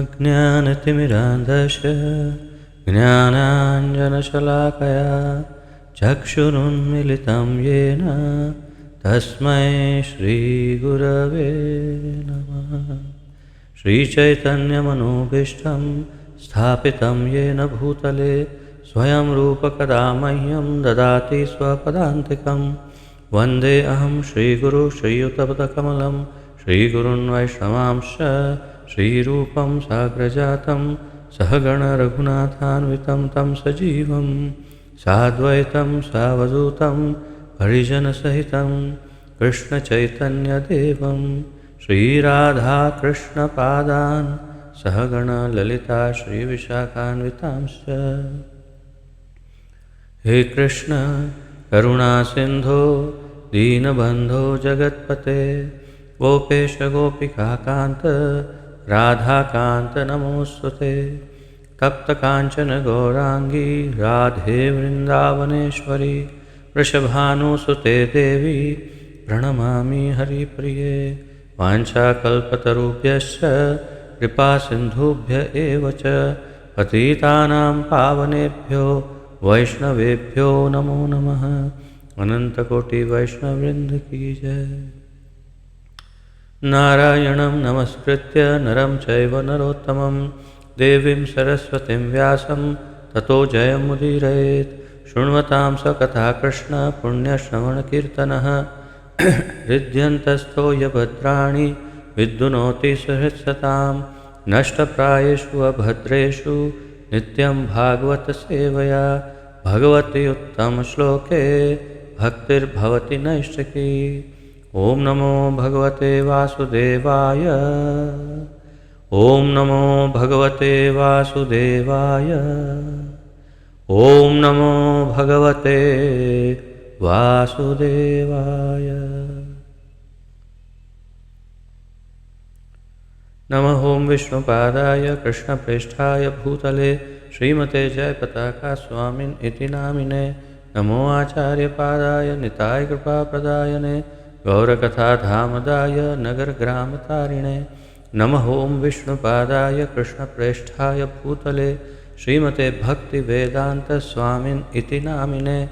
अज्ञानतिमिरान्धस्य ज्ञानाञ्जनशलाकया चक्षुरुन्मीलितं येन तस्मै श्रीगुरवे नमः। श्रीचैतन्यमनोभीष्टं स्थापितं येन भूतले स्वयं रूपकदा मह्यं ददाति स्वपदान्तिकं। वन्दे अहं श्रीगुरु श्रीयुतपदकमलं श्रीगुरुन् वैष्णवांश्च श्रीरूपं साग्रजातं सहगणरघुनाथान्वितं तं सजीवं साद्वैतं सावधूतं परिजनसहितं कृष्णचैतन्यदेवं श्रीराधाकृष्णपादान् सहगणललिता श्रीविशाखान्वितांश्च। हे कृष्ण करुणासिन्धो दीनबन्धो जगत्पते गोपेश गोपिकान्त राधाकान्त नमोऽस्तुते। तप्तकाञ्चन गौराङ्गी राधे वृन्दावनेश्वरी वृषभानुसुते देवी प्रणमामि हरिप्रिये। वाञ्छाकल्पतरुभ्यश्च कृपासिन्धुभ्य एव च पतितानां पावनेभ्यो वैष्णवेभ्यो नमो नमः। अनन्तकोटि वैष्णववृन्द की जय। नारायणं नमस्कृत्य नरं चैव नरोत्तमं देवीं सरस्वतीं व्यासं ततो जयमुदीरयेत्। शृण्वतां सकथा कृष्ण पुण्यश्रवणकीर्तनः हृद्यन्तस्थो यभद्राणि विद्युनोति सहृत्सतां। नष्टप्रायेषु अभद्रेषु नित्यं भागवत सेवया भगवति उत्तमश्लोके भक्तिर्भवति नैष्ठिकी। ॐ नमो भगवते वासुदेवाय। ॐ नमो भगवते वासुदेवाय। ॐ नमो भगवते वासुदेवाय। नमः ॐ विष्णुपादाय कृष्णप्रेष्ठाय भूतले श्रीमते जयपताका स्वामिन् इति नामिने। नमो आचार्यपादाय निताय कृपाप्रदायने गौरकथाधामदाय नगरग्रामतारिणे। नमः ॐ विष्णुपादाय कृष्णप्रेष्ठाय भूतले श्रीमते भक्तिवेदान्तस्वामिन् इति नामिने।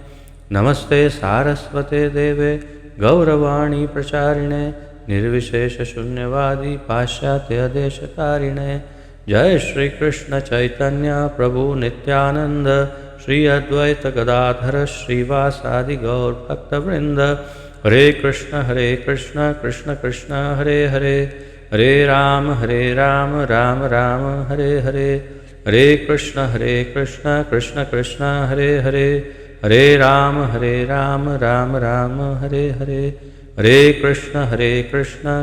नमस्ते सारस्वते देवे गौरवाणी प्रचारिणे निर्विशेषशून्यवादी पाश्चात्यदेशतारिणे। जय श्री कृष्ण चैतन्य प्रभु नित्यानंद श्री अद्वैत गदाधर श्रीवासादि गौर भक्तवृंद। हरे कृष्ण कृष्ण कृष्ण हरे हरे हरे राम राम राम हरे हरे। हरे कृष्ण कृष्ण कृष्ण हरे हरे हरे राम राम राम हरे हरे। हरे कृष्ण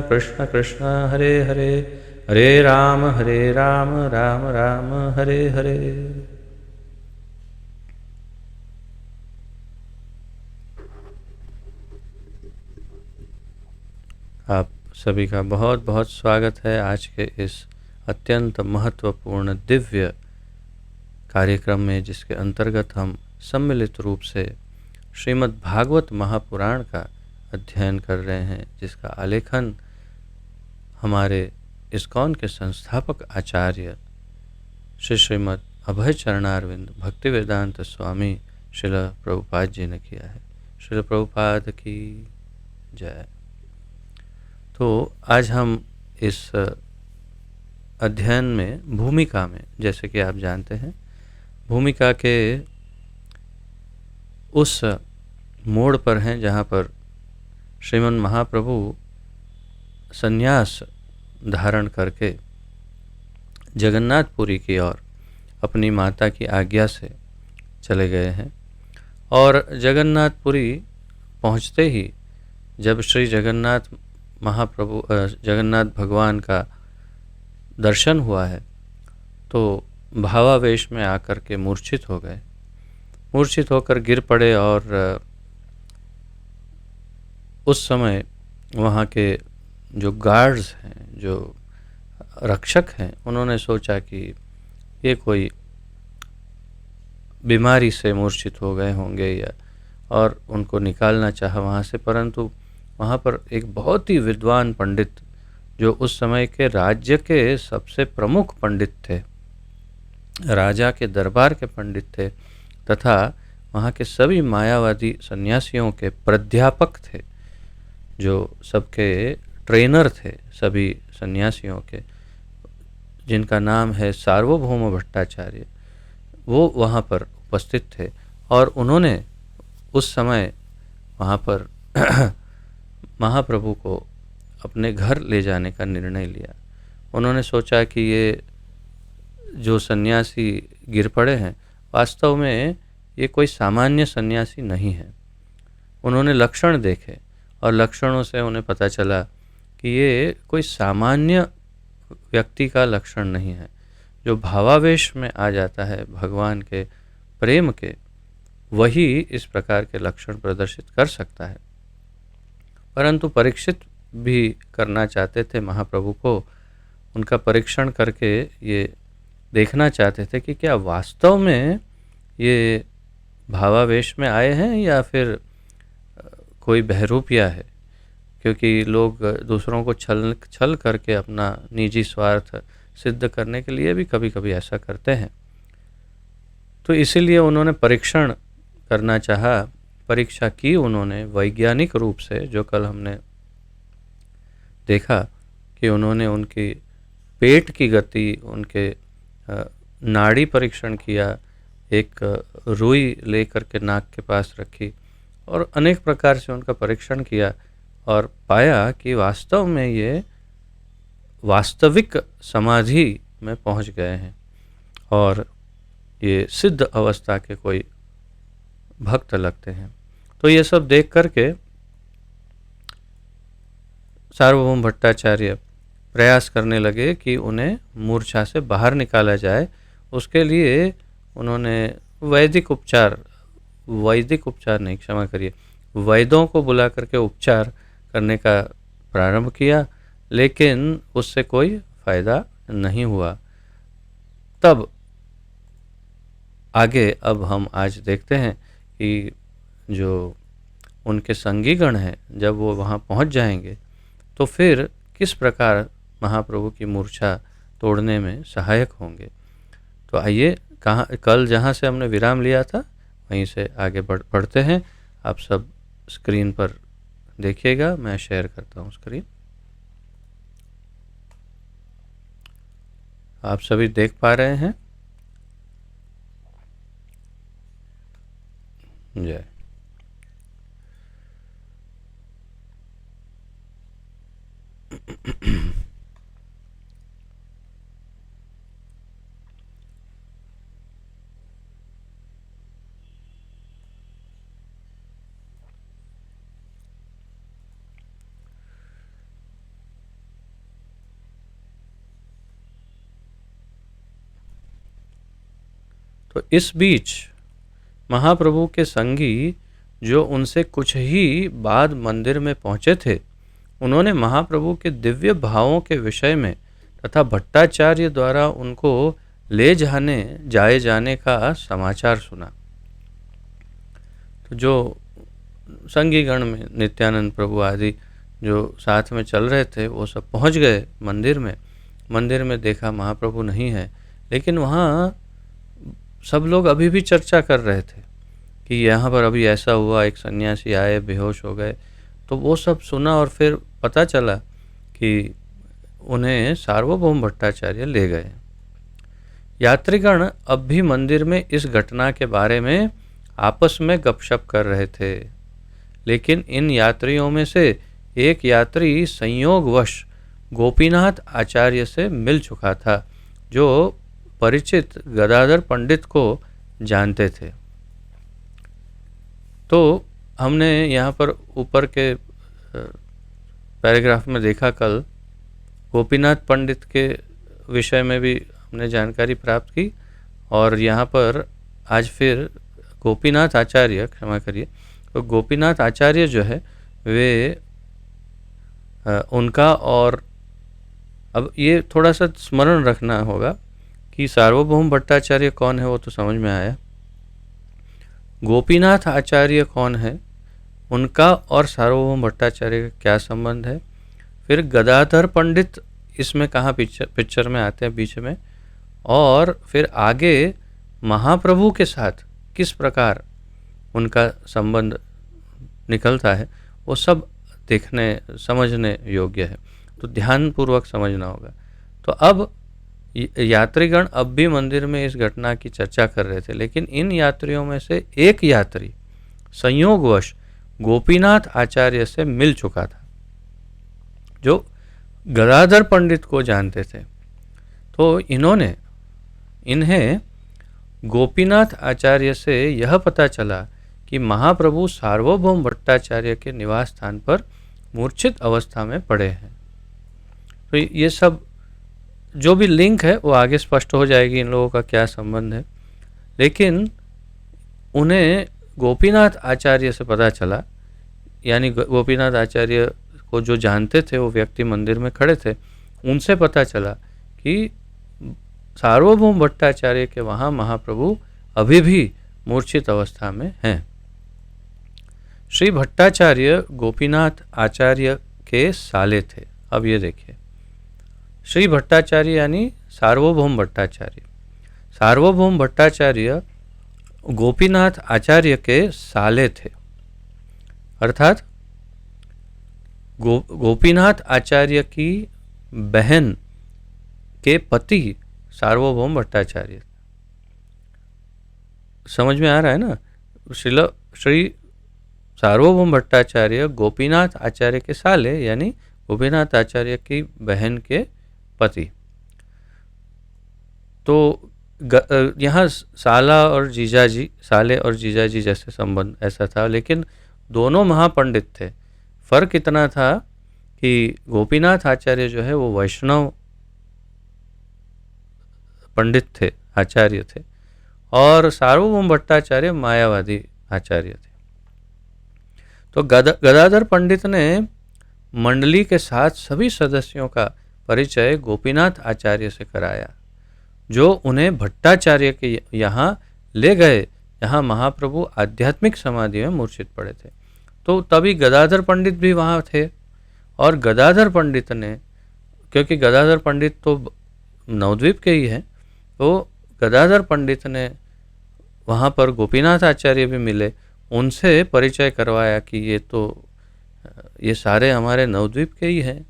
कृष्ण कृष्ण हरे हरे हरे राम राम राम हरे हरे। आप सभी का बहुत बहुत स्वागत है आज के इस अत्यंत महत्वपूर्ण दिव्य कार्यक्रम में, जिसके अंतर्गत हम सम्मिलित रूप से श्रीमद् भागवत महापुराण का अध्ययन कर रहे हैं, जिसका आलेखन हमारे इस्कॉन के संस्थापक आचार्य श्रीमद् अभय चरणारविंद भक्तिवेदांत स्वामी श्रील प्रभुपाद जी ने किया है। श्रील प्रभुपाद की जय। तो आज हम इस अध्ययन में भूमिका में, जैसे कि आप जानते हैं, भूमिका के उस मोड़ पर हैं जहाँ पर श्रीमन महाप्रभु संन्यास धारण करके जगन्नाथपुरी की ओर अपनी माता की आज्ञा से चले गए हैं। और जगन्नाथपुरी पहुँचते ही जब श्री जगन्नाथ भगवान का दर्शन हुआ है तो भावावेश में आकर के मूर्छित हो गए, मूर्छित होकर गिर पड़े। और उस समय वहाँ के जो गार्ड्स हैं, जो रक्षक हैं, उन्होंने सोचा कि ये कोई बीमारी से मूर्छित हो गए होंगे या, और उनको निकालना चाहा वहाँ से। परंतु वहाँ पर एक बहुत ही विद्वान पंडित जो उस समय के राज्य के सबसे प्रमुख पंडित थे, राजा के दरबार के पंडित थे, तथा वहाँ के सभी मायावादी सन्यासियों के प्राध्यापक थे, जो सबके ट्रेनर थे सभी सन्यासियों के, जिनका नाम है सार्वभौम भट्टाचार्य, वो वहाँ पर उपस्थित थे। और उन्होंने उस समय वहाँ पर महाप्रभु को अपने घर ले जाने का निर्णय लिया। उन्होंने सोचा कि ये जो सन्यासी गिर पड़े हैं, वास्तव में ये कोई सामान्य सन्यासी नहीं है। उन्होंने लक्षण देखे और लक्षणों से उन्हें पता चला कि ये कोई सामान्य व्यक्ति का लक्षण नहीं है। जो भावावेश में आ जाता है भगवान के प्रेम के, वही इस प्रकार के लक्षण प्रदर्शित कर सकता है। परंतु परीक्षित भी करना चाहते थे महाप्रभु को, उनका परीक्षण करके ये देखना चाहते थे कि क्या वास्तव में ये भावावेश में आए हैं या फिर कोई बहरूपिया है, क्योंकि लोग दूसरों को छल करके अपना निजी स्वार्थ सिद्ध करने के लिए भी कभी कभी ऐसा करते हैं। तो इसीलिए उन्होंने परीक्षण करना चाहा, परीक्षा की उन्होंने वैज्ञानिक रूप से, जो कल हमने देखा कि उन्होंने उनकी पेट की गति, उनके नाड़ी परीक्षण किया, एक रुई लेकर के नाक के पास रखी और अनेक प्रकार से उनका परीक्षण किया और पाया कि वास्तव में ये वास्तविक समाधि में पहुंच गए हैं और ये सिद्ध अवस्था के कोई भक्त लगते हैं। तो ये सब देख करके सार्वभौम भट्टाचार्य प्रयास करने लगे कि उन्हें मूर्छा से बाहर निकाला जाए। उसके लिए उन्होंने वैदिक उपचार नहीं, क्षमा करिए, वैदों को बुला करके उपचार करने का प्रारंभ किया, लेकिन उससे कोई फायदा नहीं हुआ। तब आगे अब हम आज देखते हैं कि जो उनके संगीगण हैं, जब वो वहाँ पहुँच जाएंगे तो फिर किस प्रकार महाप्रभु की मूर्छा तोड़ने में सहायक होंगे। तो आइए कल जहाँ से हमने विराम लिया था वहीं से आगे बढ़ते हैं। आप सब स्क्रीन पर देखिएगा, मैं शेयर करता हूँ स्क्रीन। आप सभी देख पा रहे हैं? जय। तो इस बीच महाप्रभु के संगी जो उनसे कुछ ही बाद मंदिर में पहुंचे थे, उन्होंने महाप्रभु के दिव्य भावों के विषय में तथा भट्टाचार्य द्वारा उनको ले जाए जाने का समाचार सुना। तो जो संगीगण में नित्यानंद प्रभु आदि जो साथ में चल रहे थे, वो सब पहुंच गए मंदिर में। मंदिर में देखा महाप्रभु नहीं है, लेकिन वहाँ सब लोग अभी भी चर्चा कर रहे थे कि यहाँ पर अभी ऐसा हुआ, एक सन्यासी आए, बेहोश हो गए। तो वो सब सुना और फिर पता चला कि उन्हें सार्वभौम भट्टाचार्य ले गए। यात्रीगण अब भी मंदिर में इस घटना के बारे में आपस में गपशप कर रहे थे, लेकिन इन यात्रियों में से एक यात्री संयोगवश गोपीनाथ आचार्य से मिल चुका था, जो परिचित गदाधर पंडित को जानते थे। तो हमने यहाँ पर ऊपर के पैराग्राफ में देखा कल, गोपीनाथ पंडित के विषय में भी हमने जानकारी प्राप्त की, और यहाँ पर आज फिर गोपीनाथ आचार्य, क्षमा करिए, तो गोपीनाथ आचार्य जो है वे उनका, और अब ये थोड़ा सा स्मरण रखना होगा कि सार्वभौम भट्टाचार्य कौन है, वो तो समझ में आया। गोपीनाथ आचार्य कौन है, उनका और सार्वभौम भट्टाचार्य का क्या संबंध है, फिर गदाधर पंडित इसमें कहाँ पिक्चर में आते हैं बीच में, और फिर आगे महाप्रभु के साथ किस प्रकार उनका संबंध निकलता है, वो सब देखने समझने योग्य है। तो ध्यानपूर्वक समझना होगा। तो अब यात्रीगण अब भी मंदिर में इस घटना की चर्चा कर रहे थे, लेकिन इन यात्रियों में से एक यात्री संयोगवश गोपीनाथ आचार्य से मिल चुका था, जो गदाधर पंडित को जानते थे। तो इन्हें गोपीनाथ आचार्य से यह पता चला कि महाप्रभु सार्वभौम भट्टाचार्य के निवास स्थान पर मूर्छित अवस्था में पड़े हैं। तो ये सब जो भी लिंक है वो आगे स्पष्ट हो जाएगी, इन लोगों का क्या संबंध है। लेकिन उन्हें गोपीनाथ आचार्य से पता चला, यानी गोपीनाथ आचार्य को जो जानते थे वो व्यक्ति मंदिर में खड़े थे, उनसे पता चला कि सार्वभौम भट्टाचार्य के वहाँ महाप्रभु अभी भी मूर्छित अवस्था में हैं। श्री भट्टाचार्य गोपीनाथ आचार्य के साले थे। अब ये देखिए, श्री भट्टाचार्य यानी सार्वभौम भट्टाचार्य। सार्वभौम भट्टाचार्य गोपीनाथ आचार्य के साले थे, अर्थात गोपीनाथ आचार्य की बहन के पति सार्वभौम भट्टाचार्य। समझ में आ रहा है ना? श्री सार्वभौम भट्टाचार्य गोपीनाथ आचार्य के साले यानी गोपीनाथ आचार्य की बहन के पति। तो यहाँ साले और जीजाजी जैसे संबंध ऐसा था, लेकिन दोनों महापंडित थे। फर्क इतना था कि गोपीनाथ आचार्य जो है वो वैष्णव पंडित थे, आचार्य थे, और सार्वभौम भट्टाचार्य मायावादी आचार्य थे। तो गदाधर पंडित ने मंडली के साथ सभी सदस्यों का परिचय गोपीनाथ आचार्य से कराया, जो उन्हें भट्टाचार्य के यहाँ ले गए। यहाँ महाप्रभु आध्यात्मिक समाधि में मूर्छित पड़े थे। तो तभी गदाधर पंडित भी वहाँ थे, और गदाधर पंडित ने, क्योंकि गदाधर पंडित तो नवद्वीप के ही हैं, तो गदाधर पंडित ने वहाँ पर गोपीनाथ आचार्य भी मिले, उनसे परिचय करवाया कि ये सारे हमारे नवद्वीप के ही हैं,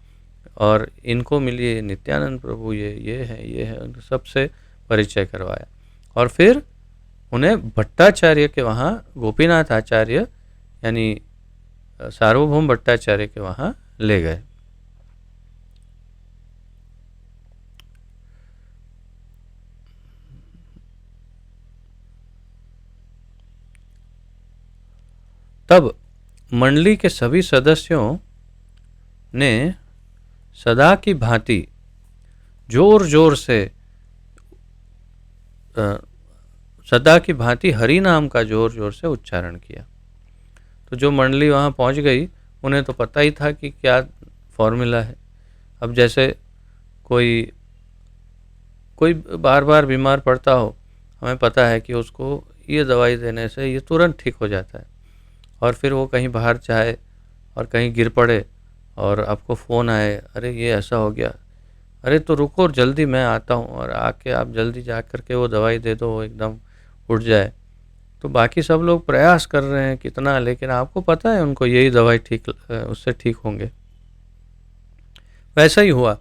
और इनको मिलिए नित्यानंद प्रभु, ये है, सबसे परिचय करवाया। और फिर उन्हें भट्टाचार्य के वहाँ, गोपीनाथ आचार्य यानी सार्वभौम भट्टाचार्य के वहाँ ले गए। तब मंडली के सभी सदस्यों ने सदा की भांति जोर जोर से हरि नाम का जोर जोर से उच्चारण किया। तो जो मंडली वहाँ पहुँच गई, उन्हें तो पता ही था कि क्या फॉर्मूला है। अब जैसे कोई बार बार बीमार पड़ता हो, हमें पता है कि उसको ये दवाई देने से ये तुरंत ठीक हो जाता है, और फिर वो कहीं बाहर जाए और कहीं गिर पड़े और आपको फ़ोन आए, अरे ये ऐसा हो गया, अरे तो रुको जल्दी मैं आता हूँ, और आके आप जल्दी जा कर के वो दवाई दे दो, वो एकदम उठ जाए। तो बाकी सब लोग प्रयास कर रहे हैं कितना, लेकिन आपको पता है उनको यही दवाई उससे ठीक होंगे। वैसा ही हुआ।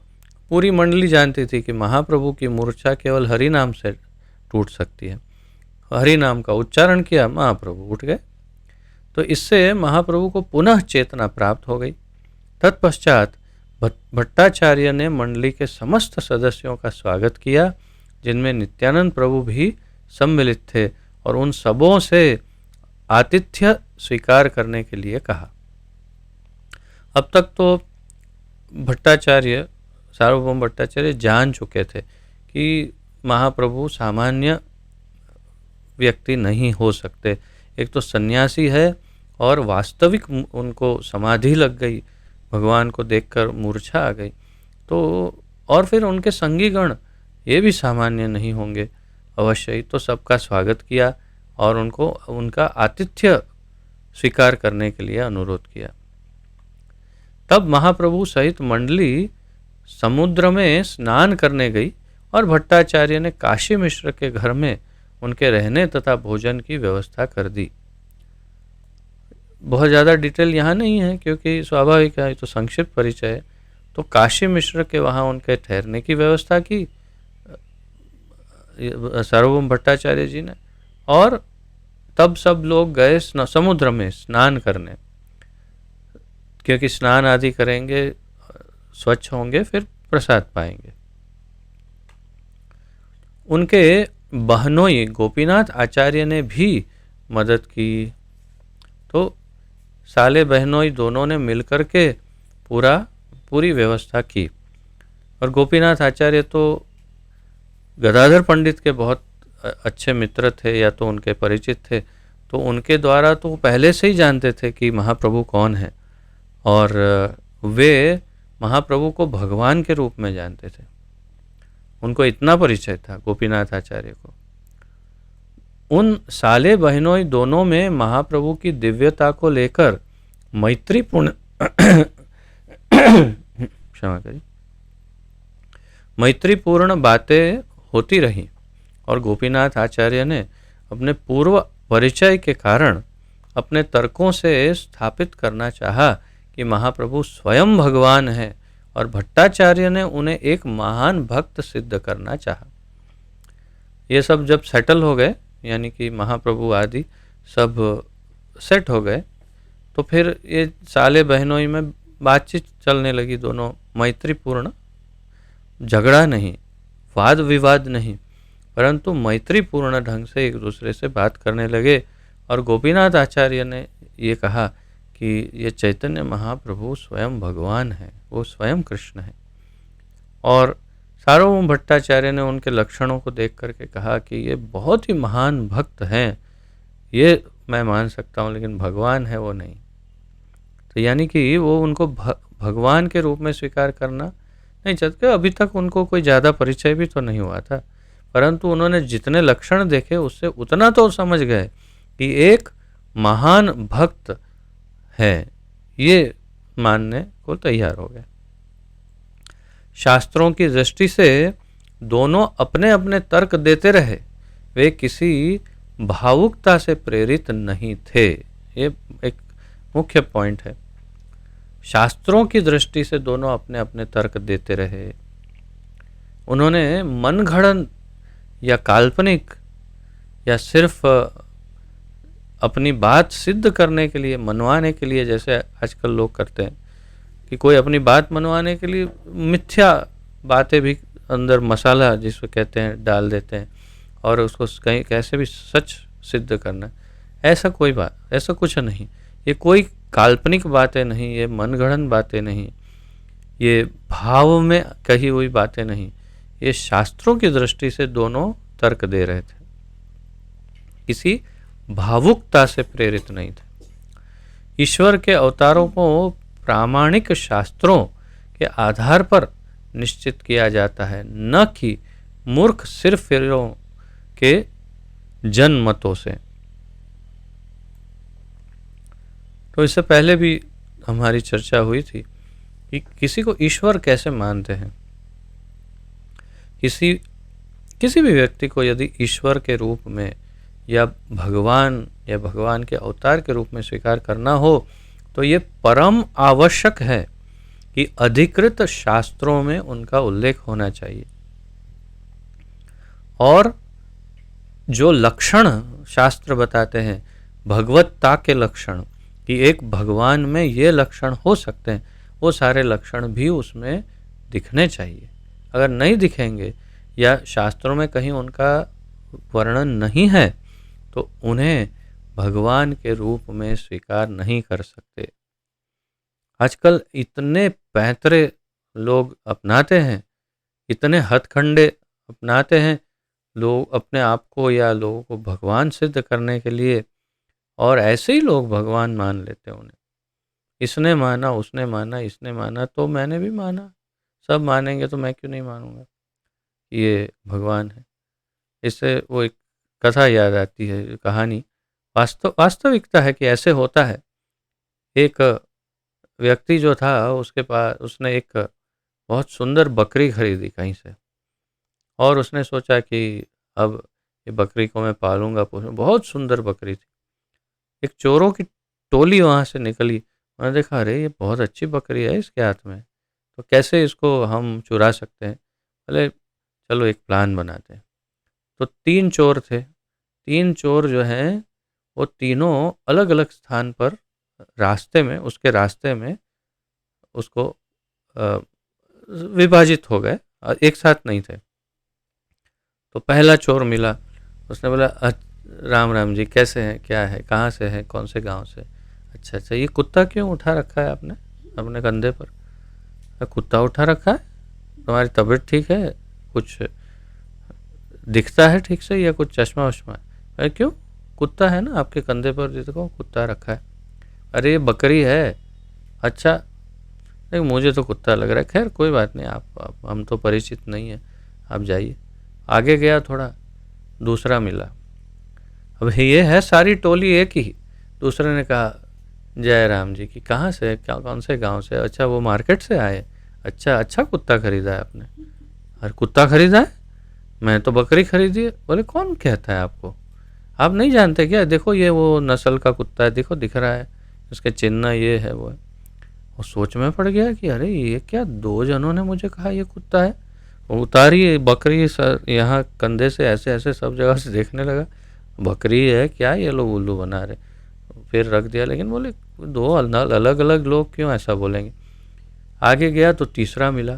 पूरी मंडली जानती थी कि महाप्रभु की मूर्छा केवल हरि नाम से टूट सकती है। हरि नाम का उच्चारण किया, महाप्रभु उठ गए। तो इससे महाप्रभु को पुनः चेतना प्राप्त हो गई। तत्पश्चात भट्टाचार्य ने मंडली के समस्त सदस्यों का स्वागत किया, जिनमें नित्यानंद प्रभु भी सम्मिलित थे, और उन सबों से आतिथ्य स्वीकार करने के लिए कहा। अब तक तो सार्वभौम भट्टाचार्य जान चुके थे कि महाप्रभु सामान्य व्यक्ति नहीं हो सकते। एक तो सन्यासी है, और वास्तविक उनको समाधि लग गई, भगवान को देखकर मूर्छा आ गई। तो और फिर उनके संगीगण ये भी सामान्य नहीं होंगे अवश्य ही। तो सबका स्वागत किया और उनको उनका आतिथ्य स्वीकार करने के लिए अनुरोध किया। तब महाप्रभु सहित मंडली समुद्र में स्नान करने गई और भट्टाचार्य ने काशी मिश्र के घर में उनके रहने तथा भोजन की व्यवस्था कर दी। बहुत ज़्यादा डिटेल यहाँ नहीं है क्योंकि स्वाभाविक है, तो संक्षिप्त परिचय है। तो काशी मिश्र के वहाँ उनके ठहरने की व्यवस्था की सार्वभौम भट्टाचार्य जी ने, और तब सब लोग गए समुद्र में स्नान करने, क्योंकि स्नान आदि करेंगे, स्वच्छ होंगे, फिर प्रसाद पाएंगे। उनके बहनोई गोपीनाथ आचार्य ने भी मदद की। तो साले बहनोई दोनों ने मिलकर के पूरी व्यवस्था की। और गोपीनाथ आचार्य तो गदाधर पंडित के बहुत अच्छे मित्र थे या तो उनके परिचित थे, तो उनके द्वारा तो पहले से ही जानते थे कि महाप्रभु कौन है, और वे महाप्रभु को भगवान के रूप में जानते थे। उनको इतना परिचय था गोपीनाथ आचार्य को। उन साले बहनोई दोनों में महाप्रभु की दिव्यता को लेकर मैत्रीपूर्ण क्षमा करिए, मैत्रीपूर्ण बातें होती रहीं, और गोपीनाथ आचार्य ने अपने पूर्व परिचय के कारण अपने तर्कों से स्थापित करना चाहा कि महाप्रभु स्वयं भगवान है, और भट्टाचार्य ने उन्हें एक महान भक्त सिद्ध करना चाहा। ये सब जब सेटल हो गए, यानी कि महाप्रभु आदि सब सेट हो गए, तो फिर ये साले बहनोई में बातचीत चलने लगी। दोनों मैत्रीपूर्ण, झगड़ा नहीं, वाद विवाद नहीं, परंतु मैत्रीपूर्ण ढंग से एक दूसरे से बात करने लगे। और गोपीनाथ आचार्य ने ये कहा कि ये चैतन्य महाप्रभु स्वयं भगवान है, वो स्वयं कृष्ण है। और सार्वभौम भट्टाचार्य ने उनके लक्षणों को देख करके कहा कि ये बहुत ही महान भक्त हैं, ये मैं मान सकता हूँ, लेकिन भगवान है वो नहीं। तो यानी कि वो उनको भगवान के रूप में स्वीकार करना नहीं चाहते। अभी तक उनको कोई ज़्यादा परिचय भी तो नहीं हुआ था, परंतु उन्होंने जितने लक्षण देखे उससे उतना तो समझ गए कि एक महान भक्त है, ये मानने को तैयार हो गए। शास्त्रों की दृष्टि से दोनों अपने अपने तर्क देते रहे, वे किसी भावुकता से प्रेरित नहीं थे। ये एक मुख्य पॉइंट है। शास्त्रों की दृष्टि से दोनों अपने अपने तर्क देते रहे। उन्होंने मनगढ़ंत या काल्पनिक या सिर्फ अपनी बात सिद्ध करने के लिए, मनवाने के लिए, जैसे आजकल लोग करते हैं कि कोई अपनी बात मनवाने के लिए मिथ्या बातें भी अंदर मसाला जिसको कहते हैं डाल देते हैं, और उसको कहीं कैसे भी सच सिद्ध करना। ऐसा कुछ नहीं। ये कोई काल्पनिक बातें नहीं, ये मनगढ़ंत बातें नहीं, ये भाव में कही हुई बातें नहीं। ये शास्त्रों की दृष्टि से दोनों तर्क दे रहे थे, किसी भावुकता से प्रेरित नहीं थे। ईश्वर के अवतारों को प्रामाणिक शास्त्रों के आधार पर निश्चित किया जाता है, न कि मूर्ख सिरफिरों के जनमतों से। तो इससे पहले भी हमारी चर्चा हुई थी कि किसी को ईश्वर कैसे मानते हैं। किसी भी व्यक्ति को यदि ईश्वर के रूप में या भगवान के अवतार के रूप में स्वीकार करना हो, तो ये परम आवश्यक है कि अधिकृत शास्त्रों में उनका उल्लेख होना चाहिए। और जो लक्षण शास्त्र बताते हैं, भगवत्ता के लक्षण, कि एक भगवान में ये लक्षण हो सकते हैं, वो सारे लक्षण भी उसमें दिखने चाहिए। अगर नहीं दिखेंगे या शास्त्रों में कहीं उनका वर्णन नहीं है, तो उन्हें भगवान के रूप में स्वीकार नहीं कर सकते। आजकल इतने पैंतरे लोग अपनाते हैं, इतने हथकंडे अपनाते हैं लोग अपने आप को या लोगों को भगवान सिद्ध करने के लिए, और ऐसे ही लोग भगवान मान लेते हैं उन्हें। इसने माना, उसने माना, इसने माना तो मैंने भी माना, सब मानेंगे तो मैं क्यों नहीं मानूंगा ये भगवान है। इससे वो एक कथा याद आती है, कहानी। वास्तविकता है कि ऐसे होता है। एक व्यक्ति जो था उसके पास उसने एक बहुत सुंदर बकरी खरीदी कहीं से, और उसने सोचा कि अब ये बकरी को मैं पालूंगा पोसूंगा। बहुत सुंदर बकरी थी। एक चोरों की टोली वहाँ से निकली। उन्होंने देखा, अरे ये बहुत अच्छी बकरी है इसके हाथ में, तो कैसे इसको हम चुरा सकते हैं। बोले चलो एक प्लान बनाते हैं। तो 3 चोर थे। 3 चोर जो हैं वो तीनों अलग अलग स्थान पर रास्ते में, उसके रास्ते में उसको अ, विभाजित हो गए, एक साथ नहीं थे। तो पहला चोर मिला, उसने बोला राम राम जी, कैसे हैं, क्या है, कहाँ से हैं, कौन से गांव से। अच्छा अच्छा, ये कुत्ता क्यों उठा रखा है आपने अपने कंधे पर? कुत्ता उठा रखा है? तुम्हारी तबीयत ठीक है? कुछ दिखता है ठीक से, या कुछ चश्मा वश्मा है? अरे क्यों, कुत्ता है ना आपके कंधे पर, देखो कुत्ता रखा है। अरे ये बकरी है। अच्छा, नहीं मुझे तो कुत्ता लग रहा है। खैर कोई बात नहीं, आप हम तो परिचित नहीं है, आप जाइए। आगे गया थोड़ा, दूसरा मिला। अब ये है सारी टोली एक ही। दूसरे ने कहा, जय राम जी की, कहाँ से, क्या कौन से गांव से? अच्छा वो मार्केट से आए। अच्छा अच्छा, कुत्ता खरीदा है आपने? अरे कुत्ता खरीदा है? मैं तो बकरी खरीदी है। बोले कौन कहता है आपको, आप नहीं जानते क्या? देखो ये वो नस्ल का कुत्ता है, देखो दिख रहा है, उसके चिन्ह ये है वो है। और सोच में पड़ गया कि अरे ये क्या, 2 जनों ने मुझे कहा ये कुत्ता है। उतारी बकरी सर यहाँ कंधे से, ऐसे ऐसे सब जगह से देखने लगा, बकरी है क्या, ये लोग उल्लू बना रहे। फिर रख दिया, लेकिन बोले 2 अलग अलग लोग क्यों ऐसा बोलेंगे। आगे गया तो तीसरा मिला।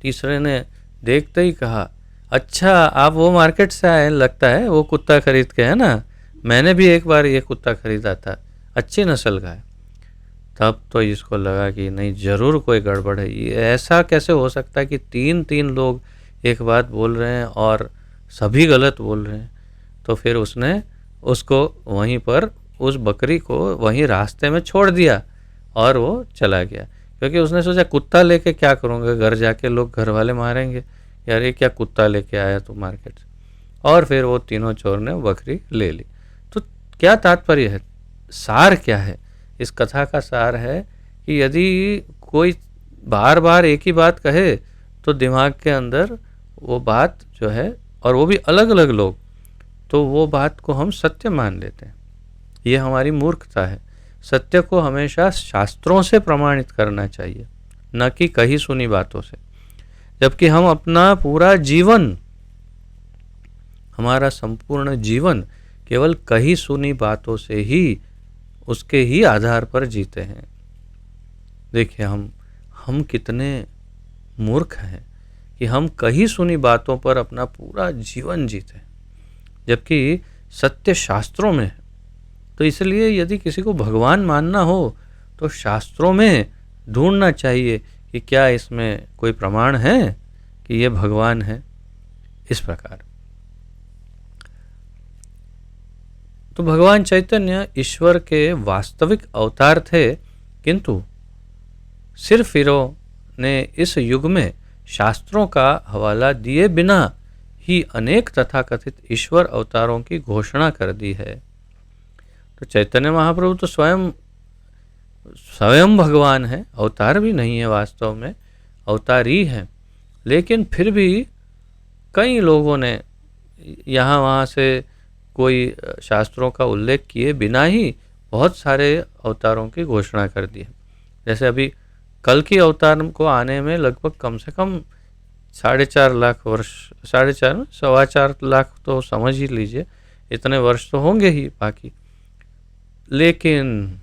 तीसरे ने देखते ही कहा, अच्छा आप वो मार्केट से आए लगता है, वो कुत्ता खरीद के, है ना? मैंने भी एक बार ये कुत्ता खरीदा था, अच्छी नस्ल का है। तब तो इसको लगा कि नहीं, ज़रूर कोई गड़बड़ है। ये ऐसा कैसे हो सकता है कि 3 लोग एक बात बोल रहे हैं और सभी गलत बोल रहे हैं। तो फिर उसने उसको वहीं पर, उस बकरी को वहीं रास्ते में छोड़ दिया और वो चला गया। क्योंकि उसने सोचा कुत्ता लेके क्या करूँगा, घर जाके लोग, घर वाले मारेंगे, यार ये क्या कुत्ता लेके आया तू मार्केट से। और फिर वो तीनों चोर ने बकरी ले ली। तो क्या तात्पर्य है, सार क्या है इस कथा का? सार है कि यदि कोई बार बार एक ही बात कहे तो दिमाग के अंदर वो बात जो है, और वो भी अलग अलग लोग, तो वो बात को हम सत्य मान लेते हैं। ये हमारी मूर्खता है। सत्य को हमेशा शास्त्रों से प्रमाणित करना चाहिए, न कि कही सुनी बातों से। जबकि हम अपना पूरा जीवन, हमारा संपूर्ण जीवन केवल कही सुनी बातों से ही, उसके ही आधार पर जीते हैं। देखिए हम कितने मूर्ख हैं कि हम कही सुनी बातों पर अपना पूरा जीवन जीते हैं, जबकि सत्य शास्त्रों में है। तो इसलिए यदि किसी को भगवान मानना हो तो शास्त्रों में ढूंढना चाहिए कि क्या इसमें कोई प्रमाण है कि ये भगवान है। इस प्रकार तो भगवान चैतन्य ईश्वर के वास्तविक अवतार थे, किंतु सिरफिरों ने इस युग में शास्त्रों का हवाला दिए बिना ही अनेक तथाकथित ईश्वर अवतारों की घोषणा कर दी है। तो चैतन्य महाप्रभु तो स्वयं स्वयं भगवान है, अवतार भी नहीं है, वास्तव में अवतार ही है। लेकिन फिर भी कई लोगों ने यहाँ वहाँ से कोई शास्त्रों का उल्लेख किए बिना ही बहुत सारे अवतारों की घोषणा कर दी है। जैसे अभी कल की अवतार को आने में लगभग कम से कम 4.5 लाख वर्ष, 4.5 4.25 लाख तो समझ ही लीजिए, इतने वर्ष तो होंगे ही बाकी। लेकिन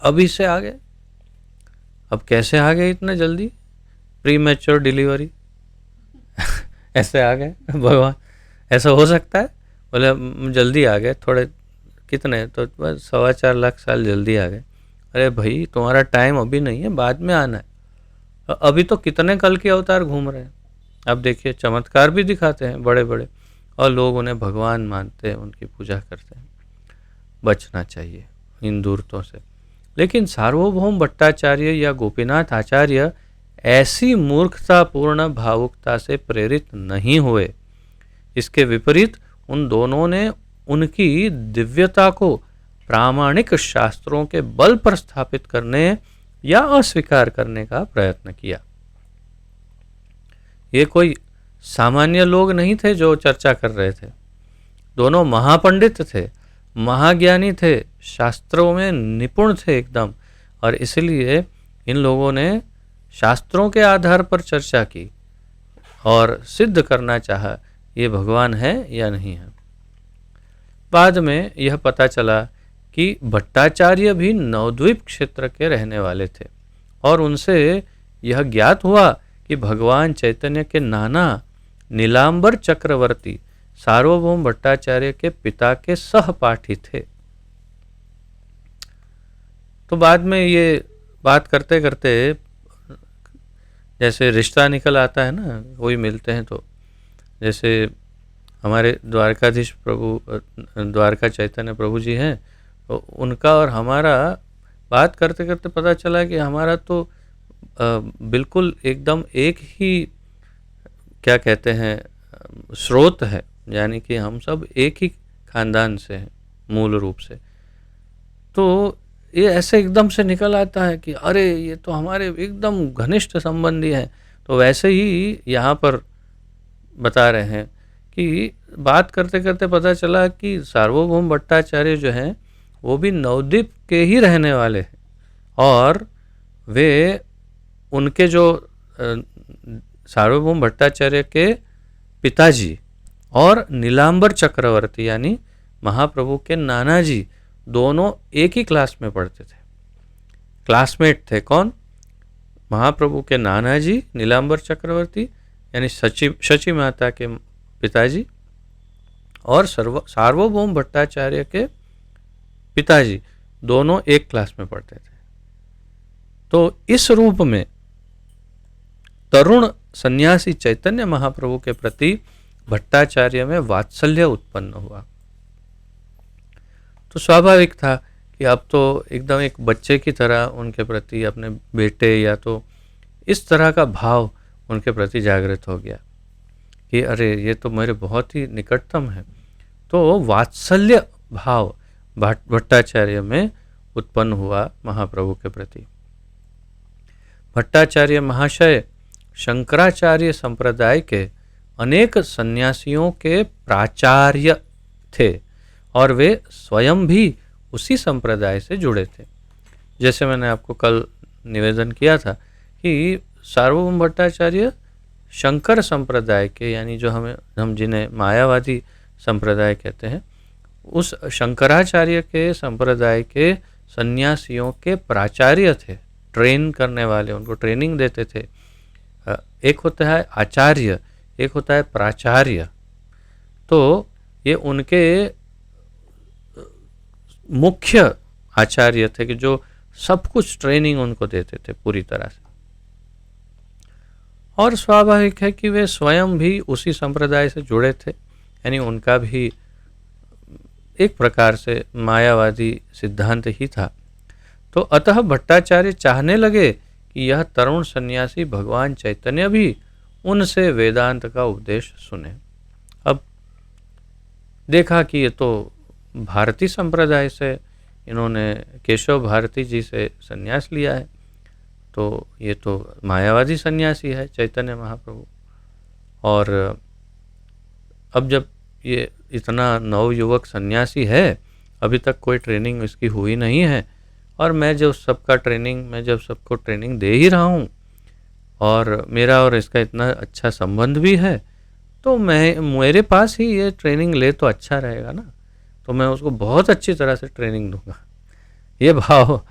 अभी से आ गए। अब कैसे आ गए इतने जल्दी? प्री मैच्योर डिलीवरी ऐसे आ गए भगवान, ऐसा हो सकता है? बोले जल्दी आ गए थोड़े, कितने तो बस 4.25 लाख साल जल्दी आ गए। अरे भाई तुम्हारा टाइम अभी नहीं है, बाद में आना है। अभी तो कितने कल के अवतार घूम रहे हैं। अब देखिए चमत्कार भी दिखाते हैं बड़े बड़े, और लोग उन्हें भगवान मानते हैं, उनकी पूजा करते हैं। बचना चाहिए इन दूरतों से। लेकिन सार्वभौम भट्टाचार्य या गोपीनाथ आचार्य ऐसी मूर्खतापूर्ण भावुकता से प्रेरित नहीं हुए। इसके विपरीत उन दोनों ने उनकी दिव्यता को प्रामाणिक शास्त्रों के बल पर स्थापित करने या अस्वीकार करने का प्रयत्न किया। ये कोई सामान्य लोग नहीं थे जो चर्चा कर रहे थे, दोनों महापंडित थे, महाज्ञानी थे, शास्त्रों में निपुण थे एकदम, और इसलिए इन लोगों ने शास्त्रों के आधार पर चर्चा की और सिद्ध करना चाहा ये भगवान है या नहीं है। बाद में यह पता चला कि भट्टाचार्य भी नवद्वीप क्षेत्र के रहने वाले थे और उनसे यह ज्ञात हुआ कि भगवान चैतन्य के नाना नीलांबर चक्रवर्ती सार्वभौम भट्टाचार्य के पिता के सहपाठी थे। तो बाद में ये बात करते करते जैसे रिश्ता निकल आता है ना, कोई मिलते हैं तो, जैसे हमारे द्वारकाधीश प्रभु द्वारका चैतन्य प्रभु जी हैं, तो उनका और हमारा बात करते करते पता चला कि हमारा तो बिल्कुल एकदम एक ही क्या कहते हैं स्रोत है, यानी कि हम सब एक ही खानदान से हैं मूल रूप से। तो ये ऐसे एकदम से निकल आता है कि अरे ये तो हमारे एकदम घनिष्ठ संबंधी हैं। तो वैसे ही यहाँ पर बता रहे हैं कि बात करते करते पता चला कि सार्वभौम भट्टाचार्य जो हैं वो भी नवद्वीप के ही रहने वाले हैं और वे उनके जो सार्वभौम भट्टाचार्य के पिताजी और नीलांबर चक्रवर्ती यानी महाप्रभु के नाना जी दोनों एक ही क्लास में पढ़ते थे, क्लासमेट थे। कौन? महाप्रभु के नाना जी नीलांबर चक्रवर्ती यानी शची माता के पिताजी और सार्वभौम भट्टाचार्य के पिताजी दोनों एक क्लास में पढ़ते थे। तो इस रूप में तरुण सन्यासी चैतन्य महाप्रभु के प्रति भट्टाचार्य में वात्सल्य उत्पन्न हुआ। तो स्वाभाविक था कि अब तो एकदम एक बच्चे की तरह उनके प्रति, अपने बेटे या तो इस तरह का भाव उनके प्रति जागृत हो गया कि अरे ये तो मेरे बहुत ही निकटतम है। तो वात्सल्य भाव भट्टाचार्य में उत्पन्न हुआ महाप्रभु के प्रति। भट्टाचार्य महाशय शंकराचार्य संप्रदाय के अनेक सन्यासियों के प्राचार्य थे और वे स्वयं भी उसी संप्रदाय से जुड़े थे। जैसे मैंने आपको कल निवेदन किया था कि सार्वभौम भट्टाचार्य शंकर संप्रदाय के, यानी जो हम जिन्हें मायावादी संप्रदाय कहते हैं, उस शंकराचार्य के संप्रदाय के सन्यासियों के प्राचार्य थे, ट्रेन करने वाले, उनको ट्रेनिंग देते थे। एक होता है आचार्य, एक होता है प्राचार्य। तो ये उनके मुख्य आचार्य थे कि जो सब कुछ ट्रेनिंग उनको देते थे पूरी तरह से। और स्वाभाविक है कि वे स्वयं भी उसी संप्रदाय से जुड़े थे, यानी उनका भी एक प्रकार से मायावादी सिद्धांत ही था। तो अतः भट्टाचार्य चाहने लगे कि यह तरुण सन्यासी भगवान चैतन्य भी उनसे वेदांत का उपदेश सुने। अब देखा कि ये तो भारती संप्रदाय से इन्होंने केशव भारती जी से संन्यास लिया है, तो ये तो मायावादी सन्यासी है चैतन्य महाप्रभु। और अब जब ये इतना नवयुवक सन्यासी है, अभी तक कोई ट्रेनिंग इसकी हुई नहीं है, और मैं जब सबको ट्रेनिंग दे ही रहा हूँ और मेरा और इसका इतना अच्छा संबंध भी है, तो मेरे पास ही ये ट्रेनिंग ले तो अच्छा रहेगा ना, तो मैं उसको बहुत अच्छी तरह से ट्रेनिंग दूंगा। ये भाव,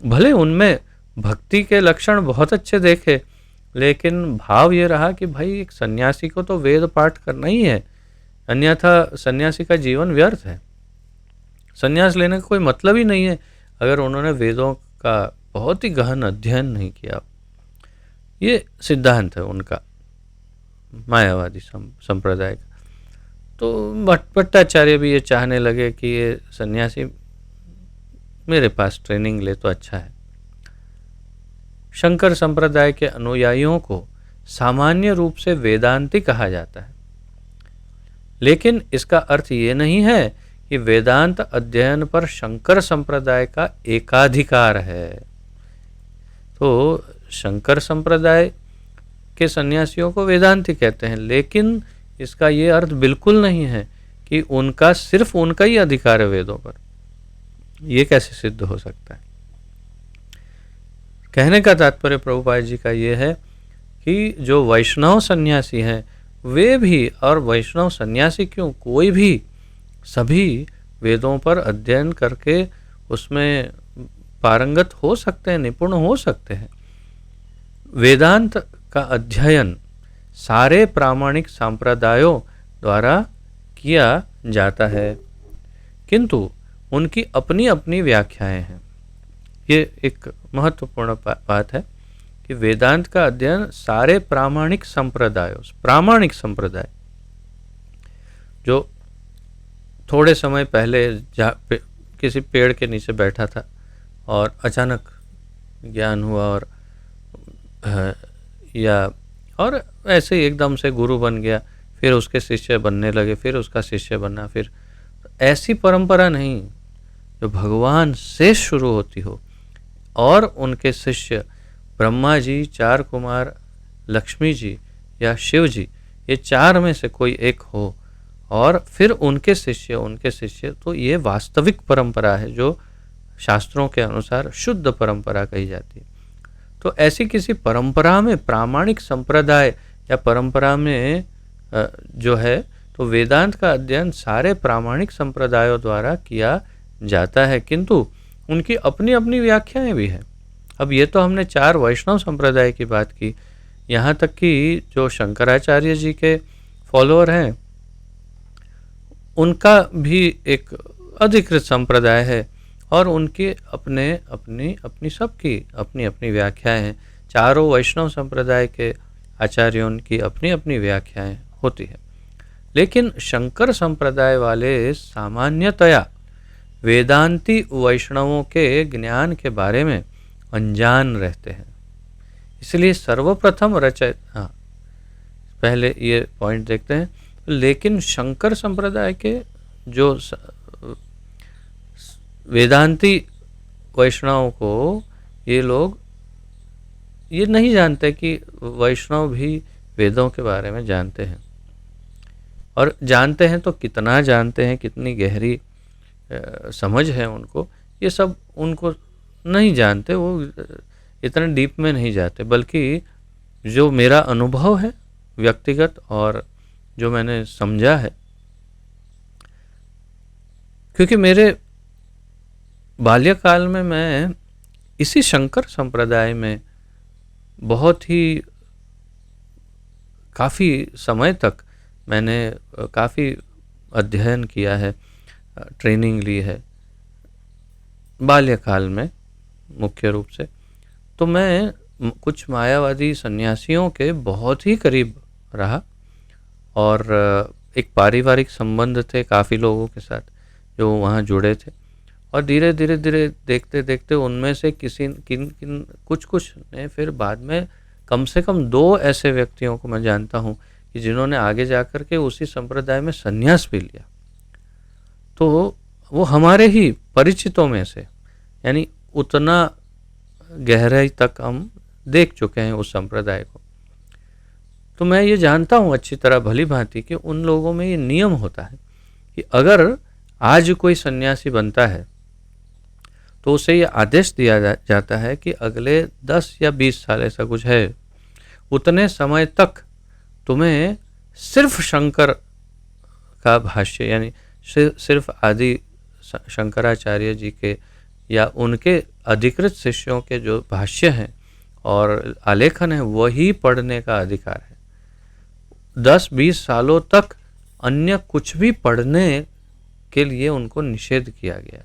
भले उनमें भक्ति के लक्षण बहुत अच्छे देखे, लेकिन भाव ये रहा कि भाई एक सन्यासी को तो वेद पाठ करना ही है, अन्यथा सन्यासी का जीवन व्यर्थ है। सन्यास लेने का कोई मतलब ही नहीं है अगर उन्होंने वेदों का बहुत ही गहन अध्ययन नहीं किया। ये सिद्धांत है उनका मायावादी संप्रदाय का। तो भट्टाचार्य भी ये चाहने लगे कि ये सन्यासी मेरे पास ट्रेनिंग ले तो अच्छा है। शंकर संप्रदाय के अनुयायियों को सामान्य रूप से वेदांती कहा जाता है, लेकिन इसका अर्थ ये नहीं है कि वेदांत अध्ययन पर शंकर संप्रदाय का एकाधिकार है। तो शंकर संप्रदाय के सन्यासियों को वेदांती कहते हैं, लेकिन इसका ये अर्थ बिल्कुल नहीं है कि उनका सिर्फ उनका ही अधिकार है वेदों पर। ये कैसे सिद्ध हो सकता है? कहने का तात्पर्य प्रभुपाद जी का ये है कि जो वैष्णव सन्यासी हैं वे भी, और वैष्णव सन्यासी क्यों, कोई भी, सभी वेदों पर अध्ययन करके उसमें पारंगत हो सकते हैं, निपुण हो सकते हैं। वेदांत का अध्ययन सारे प्रामाणिक संप्रदायों द्वारा किया जाता है, किंतु उनकी अपनी अपनी व्याख्याएं हैं। ये एक महत्वपूर्ण बात है कि वेदांत का अध्ययन सारे प्रामाणिक संप्रदाय जो थोड़े समय पहले किसी पेड़ के नीचे बैठा था और अचानक ज्ञान हुआ और ऐसे ही एकदम से गुरु बन गया, फिर उसके शिष्य बनने लगे, फिर उसका शिष्य बनना, फिर ऐसी परंपरा नहीं जो भगवान से शुरू होती हो और उनके शिष्य ब्रह्मा जी, चार कुमार, लक्ष्मी जी या शिव जी, ये चार में से कोई एक हो और फिर उनके शिष्य, तो ये वास्तविक परंपरा है जो शास्त्रों के अनुसार शुद्ध परंपरा कही जाती है। तो ऐसी किसी परंपरा में, प्रामाणिक संप्रदाय या परंपरा में जो है, तो वेदांत का अध्ययन सारे प्रामाणिक संप्रदायों द्वारा किया जाता है, किंतु उनकी अपनी अपनी व्याख्याएं भी हैं। अब ये तो हमने चार वैष्णव संप्रदाय की बात की, यहाँ तक कि जो शंकराचार्य जी के फॉलोअर हैं उनका भी एक अधिकृत संप्रदाय है और उनके अपनी सबकी अपनी अपनी व्याख्याएं हैं। चारों वैष्णव संप्रदाय के आचार्यों की अपनी अपनी व्याख्याएं होती है, लेकिन शंकर संप्रदाय वाले सामान्यतया वेदांती वैष्णवों के ज्ञान के बारे में अनजान रहते हैं। इसलिए सर्वप्रथम पहले ये पॉइंट देखते हैं। लेकिन शंकर संप्रदाय के जो वेदांती वैष्णव को ये लोग ये नहीं जानते कि वैष्णव भी वेदों के बारे में जानते हैं, और जानते हैं तो कितना जानते हैं, कितनी गहरी समझ है उनको, ये सब उनको नहीं जानते, वो इतने डीप में नहीं जाते। बल्कि जो मेरा अनुभव है व्यक्तिगत और जो मैंने समझा है, क्योंकि मेरे बाल्यकाल में मैं इसी शंकर संप्रदाय में बहुत ही काफ़ी समय तक मैंने काफ़ी अध्ययन किया है, ट्रेनिंग ली है बाल्यकाल में मुख्य रूप से। तो मैं कुछ मायावादी सन्यासियों के बहुत ही करीब रहा और एक पारिवारिक संबंध थे काफ़ी लोगों के साथ जो वहाँ जुड़े थे, और धीरे धीरे देखते देखते उनमें से कुछ ने फिर बाद में कम से कम 2 ऐसे व्यक्तियों को मैं जानता हूँ कि जिन्होंने आगे जाकर के उसी संप्रदाय में संन्यास भी लिया। तो वो हमारे ही परिचितों में से, यानी उतना गहराई तक हम देख चुके हैं उस संप्रदाय को। तो मैं ये जानता हूँ अच्छी तरह भली भांति कि उन लोगों में ये नियम होता है कि अगर आज कोई सन्यासी बनता है तो उसे ये आदेश दिया जाता है कि अगले 10 या 20 साल, ऐसा कुछ है, उतने समय तक तुम्हें सिर्फ शंकर का भाष्य, यानी सिर्फ आदि शंकराचार्य जी के या उनके अधिकृत शिष्यों के जो भाष्य हैं और आलेखन है वही पढ़ने का अधिकार है। 10-20 सालों तक अन्य कुछ भी पढ़ने के लिए उनको निषेध किया गया।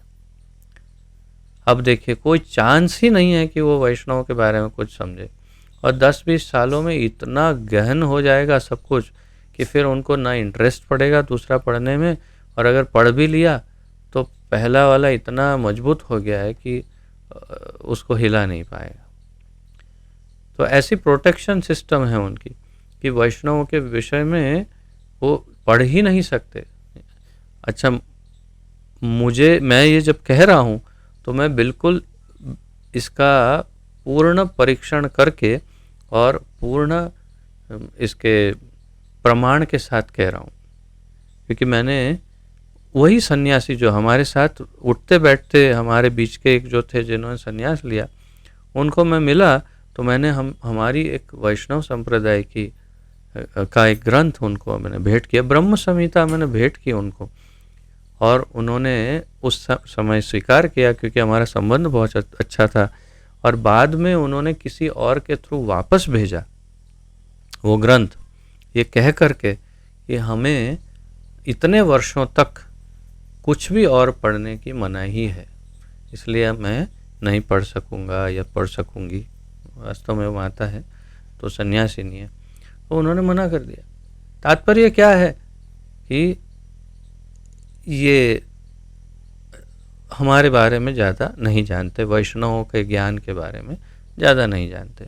अब देखिए, कोई चांस ही नहीं है कि वो वैष्णव के बारे में कुछ समझे, और 10-20 सालों में इतना गहन हो जाएगा सब कुछ कि फिर उनको ना इंटरेस्ट पड़ेगा दूसरा पढ़ने में, और अगर पढ़ भी लिया तो पहला वाला इतना मजबूत हो गया है कि उसको हिला नहीं पाएगा। तो ऐसी प्रोटेक्शन सिस्टम है उनकी कि वैष्णवों के विषय में वो पढ़ ही नहीं सकते। अच्छा, मैं ये जब कह रहा हूँ तो मैं बिल्कुल इसका पूर्ण परीक्षण करके और पूर्ण इसके प्रमाण के साथ कह रहा हूँ, क्योंकि मैंने वही सन्यासी जो हमारे साथ उठते बैठते हमारे बीच के एक जो थे जिन्होंने सन्यास लिया, उनको मैं मिला तो मैंने हमारी एक वैष्णव संप्रदाय की का एक ग्रंथ उनको मैंने भेंट किया, ब्रह्म संहिता मैंने भेंट की उनको, और उन्होंने उस समय स्वीकार किया क्योंकि हमारा संबंध बहुत अच्छा था। और बाद में उन्होंने किसी और के थ्रू वापस भेजा वो ग्रंथ, ये कह करके कि हमें इतने वर्षों तक कुछ भी और पढ़ने की मनाही है, इसलिए मैं नहीं पढ़ सकूँगा या पढ़ सकूँगी। वास्तव में वो माता है तो सन्यासी नहीं है, तो उन्होंने मना कर दिया। तात्पर्य क्या है कि ये हमारे बारे में ज़्यादा नहीं जानते, वैष्णवों के ज्ञान के बारे में ज़्यादा नहीं जानते।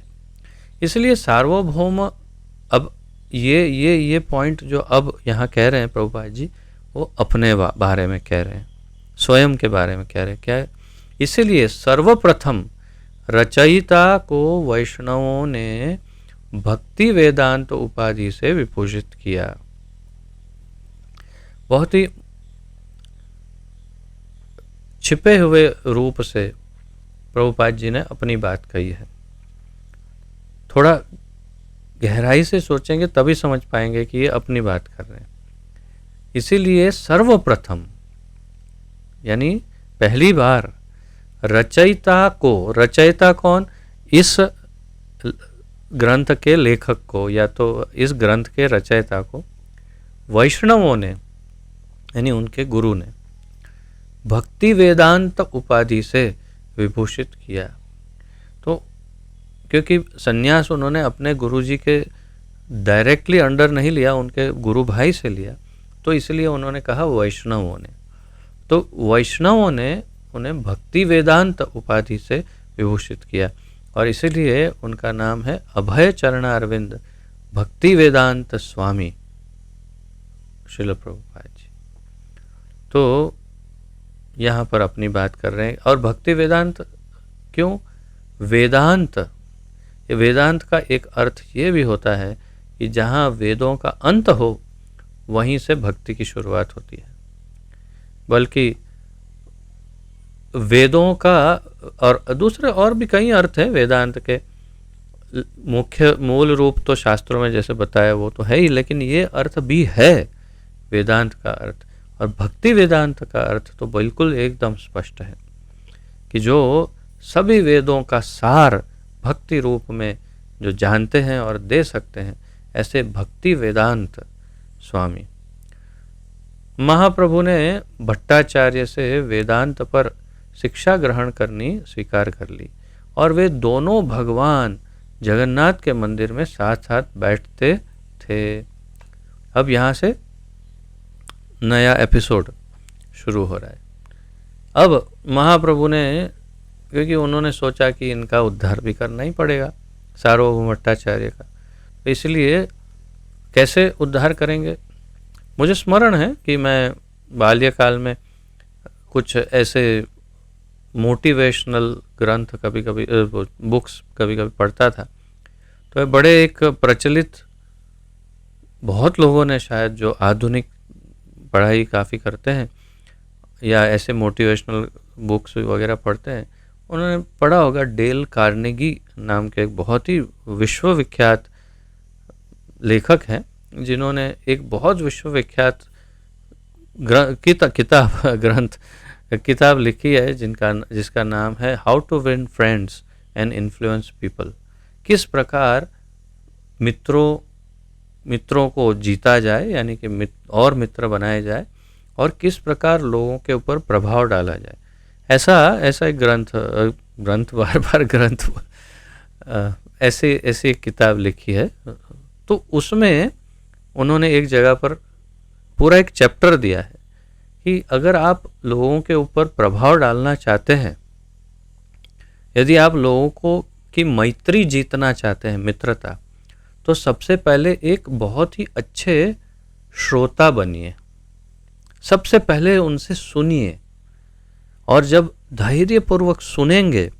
इसलिए सार्वभौम, अब ये पॉइंट जो अब यहाँ कह रहे हैं प्रभुपाद जी, वो अपने बारे में कह रहे हैं, स्वयं के बारे में कह रहे हैं। क्या है? इसीलिए सर्वप्रथम रचयिता को वैष्णवों ने भक्ति वेदांत उपाधि से विभूषित किया। बहुत ही छिपे हुए रूप से प्रभुपाद जी ने अपनी बात कही है। थोड़ा गहराई से सोचेंगे तभी समझ पाएंगे कि ये अपनी बात कर रहे हैं। इसीलिए सर्वप्रथम यानी पहली बार रचयिता को, रचयिता कौन? इस ग्रंथ के लेखक को या तो इस ग्रंथ के रचयिता को वैष्णवों ने यानी उनके गुरु ने भक्ति वेदांत उपाधि से विभूषित किया। तो क्योंकि सन्यास उन्होंने अपने गुरुजी के डायरेक्टली अंडर नहीं लिया, उनके गुरु भाई से लिया, तो इसलिए उन्होंने कहा वैष्णवों ने। तो वैष्णवों ने उन्हें भक्ति वेदांत उपाधि से विभूषित किया और इसीलिए उनका नाम है अभय चरणारविंद भक्ति वेदांत स्वामी श्रील प्रभुपाद जी। तो यहाँ पर अपनी बात कर रहे हैं। और भक्ति वेदांत क्यों? वेदांत, वेदांत का एक अर्थ ये भी होता है कि जहाँ वेदों का अंत हो वहीं से भक्ति की शुरुआत होती है। बल्कि वेदों का और दूसरे और भी कई अर्थ हैं वेदांत के, मुख्य मूल रूप तो शास्त्रों में जैसे बताया वो तो है ही, लेकिन ये अर्थ भी है वेदांत का अर्थ। और भक्ति वेदांत का अर्थ तो बिल्कुल एकदम स्पष्ट है कि जो सभी वेदों का सार भक्ति रूप में जो जानते हैं और दे सकते हैं, ऐसे भक्ति वेदांत स्वामी। महाप्रभु ने भट्टाचार्य से वेदांत पर शिक्षा ग्रहण करनी स्वीकार कर ली और वे दोनों भगवान जगन्नाथ के मंदिर में साथ साथ बैठते थे। अब यहाँ से नया एपिसोड शुरू हो रहा है। अब महाप्रभु ने, क्योंकि उन्होंने सोचा कि इनका उद्धार भी करना ही पड़ेगा सार्वभौम भट्टाचार्य का, तो इसलिए कैसे उद्धार करेंगे? मुझे स्मरण है कि मैं बाल्यकाल में कुछ ऐसे मोटिवेशनल ग्रंथ कभी कभी बुक्स कभी कभी पढ़ता था। तो बड़े एक प्रचलित, बहुत लोगों ने शायद जो आधुनिक पढ़ाई काफ़ी करते हैं या ऐसे मोटिवेशनल बुक्स वगैरह पढ़ते हैं, उन्होंने पढ़ा होगा डेल कार्नेगी नाम के एक बहुत ही विश्वविख्यात लेखक हैं जिन्होंने एक बहुत विश्वविख्यात किताब लिखी है जिसका नाम है how to win friends and influence people. किस प्रकार मित्रों को जीता जाए, यानी कि मित्र बनाए जाए, और किस प्रकार लोगों के ऊपर प्रभाव डाला जाए। ऐसा एक ग्रंथ ऐसी एक किताब लिखी है। तो उसमें उन्होंने एक जगह पर पूरा एक चैप्टर दिया है कि अगर आप लोगों के ऊपर प्रभाव डालना चाहते हैं, यदि आप लोगों को की मैत्री जीतना चाहते हैं, मित्रता, तो सबसे पहले एक बहुत ही अच्छे श्रोता बनिए। सबसे पहले उनसे सुनिए, और जब धैर्यपूर्वक सुनेंगे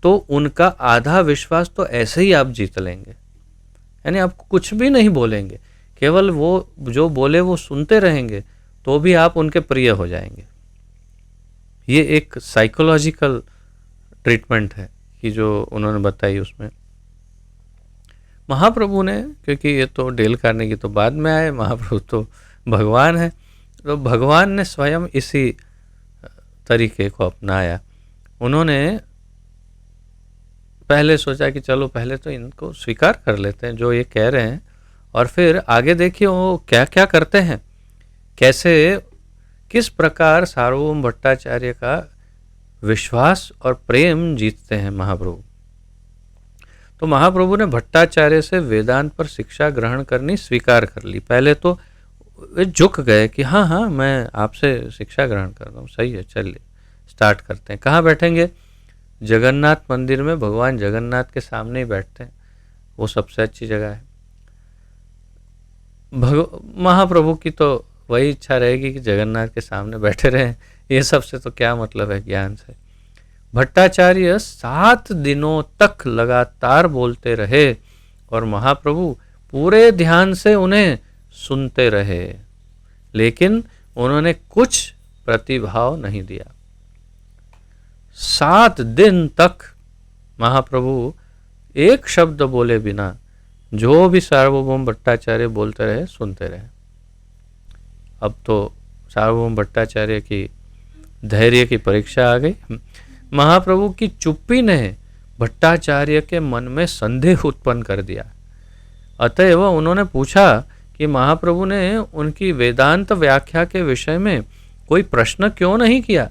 तो उनका आधा विश्वास तो ऐसे ही आप जीत लेंगे। यानी आपको कुछ भी नहीं बोलेंगे, केवल वो जो बोले वो सुनते रहेंगे तो भी आप उनके प्रिय हो जाएंगे। ये एक साइकोलॉजिकल ट्रीटमेंट है कि जो उन्होंने बताई उसमें महाप्रभु ने, क्योंकि ये तो डेल कार्नेगी तो बाद में आए, महाप्रभु तो भगवान है, तो भगवान ने स्वयं इसी तरीके को अपनाया। उन्होंने पहले सोचा कि चलो पहले तो इनको स्वीकार कर लेते हैं जो ये कह रहे हैं, और फिर आगे देखिए वो क्या क्या करते हैं, कैसे किस प्रकार सार्वभौम भट्टाचार्य का विश्वास और प्रेम जीतते हैं महाप्रभु। तो महाप्रभु ने भट्टाचार्य से वेदांत पर शिक्षा ग्रहण करनी स्वीकार कर ली। पहले तो वे झुक गए कि हाँ हाँ मैं आपसे शिक्षा ग्रहण कर रहा हूँ, सही है, चलिए स्टार्ट करते हैं। कहाँ बैठेंगे? जगन्नाथ मंदिर में भगवान जगन्नाथ के सामने ही बैठते हैं, वो सबसे अच्छी जगह है। महाप्रभु की तो वही इच्छा रहेगी कि जगन्नाथ के सामने बैठे रहें, ये सबसे तो क्या मतलब है ज्ञान से। भट्टाचार्य 7 दिनों तक लगातार बोलते रहे और महाप्रभु पूरे ध्यान से उन्हें सुनते रहे, लेकिन उन्होंने कुछ प्रतिभाव नहीं दिया। 7 दिन तक महाप्रभु एक शब्द बोले बिना जो भी सार्वभौम भट्टाचार्य बोलते रहे सुनते रहे। अब तो सार्वभौम भट्टाचार्य की धैर्य की परीक्षा आ गई। महाप्रभु की चुप्पी ने भट्टाचार्य के मन में संदेह उत्पन्न कर दिया। अतएव उन्होंने पूछा कि महाप्रभु ने उनकी वेदांत व्याख्या के विषय में कोई प्रश्न क्यों नहीं किया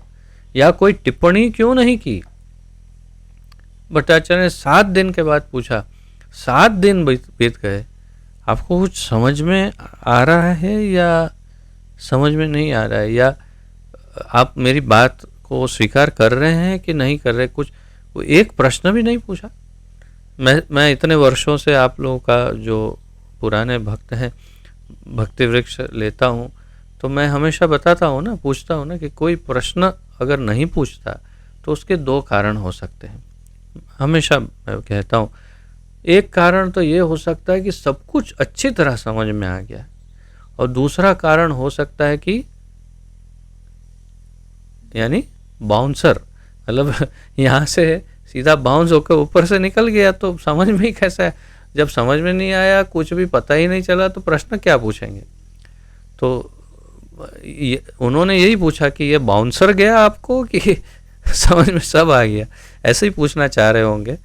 या कोई टिप्पणी क्यों नहीं की। भट्टाचार्य ने 7 दिन के बाद पूछा। 7 दिन बीत गए, आपको कुछ समझ में आ रहा है या समझ में नहीं आ रहा है, या आप मेरी बात को स्वीकार कर रहे हैं कि नहीं कर रहे? कुछ एक प्रश्न भी नहीं पूछा। मैं इतने वर्षों से आप लोगों का जो पुराने भक्त हैं भक्ति वृक्ष लेता हूँ, तो मैं हमेशा बताता हूँ ना, पूछता हूँ ना कि कोई प्रश्न अगर नहीं पूछता तो उसके 2 कारण हो सकते हैं। हमेशा मैं कहता हूँ, एक कारण तो ये हो सकता है कि सब कुछ अच्छी तरह समझ में आ गया, और दूसरा कारण हो सकता है कि यानी बाउंसर, मतलब यहाँ से सीधा बाउंस होकर ऊपर से निकल गया, तो समझ में ही कैसा है। जब समझ में नहीं आया, कुछ भी पता ही नहीं चला, तो प्रश्न क्या पूछेंगे। तो उन्होंने यही पूछा कि ये बाउंसर गया आपको कि समझ में सब आ गया, ऐसे ही पूछना चाह रहे होंगे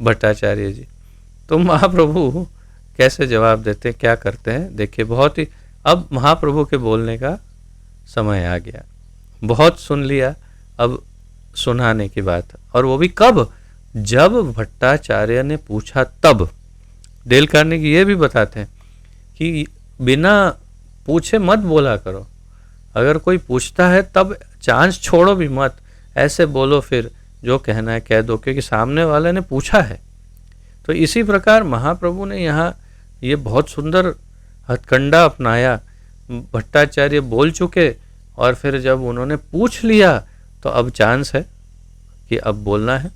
भट्टाचार्य जी। तो महाप्रभु कैसे जवाब देते हैं, क्या करते हैं, देखिए। बहुत ही अब महाप्रभु के बोलने का समय आ गया, बहुत सुन लिया, अब सुनाने की बात। और वो भी कब? जब भट्टाचार्य ने पूछा तब। डेल कार्नेगी ये भी बताते हैं कि बिना पूछे मत बोला करो। अगर कोई पूछता है तब चांस छोड़ो भी मत, ऐसे बोलो, फिर जो कहना है कह दो, क्योंकि सामने वाले ने पूछा है। तो इसी प्रकार महाप्रभु ने यहाँ ये बहुत सुंदर हथकंडा अपनाया। भट्टाचार्य बोल चुके और फिर जब उन्होंने पूछ लिया तो अब चांस है कि अब बोलना है।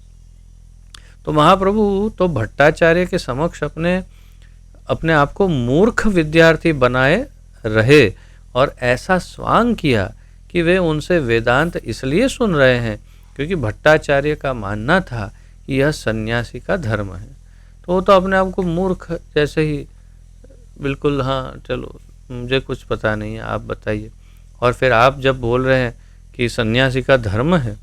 तो महाप्रभु तो भट्टाचार्य के समक्ष अपने आप को मूर्ख विद्यार्थी बनाए रहे और ऐसा स्वांग किया कि वे उनसे वेदांत इसलिए सुन रहे हैं क्योंकि भट्टाचार्य का मानना था कि यह सन्यासी का धर्म है। तो वो तो अपने आप को मूर्ख जैसे ही बिल्कुल, हाँ चलो मुझे कुछ पता नहीं है, आप बताइए। और फिर आप जब बोल रहे हैं कि सन्यासी का धर्म है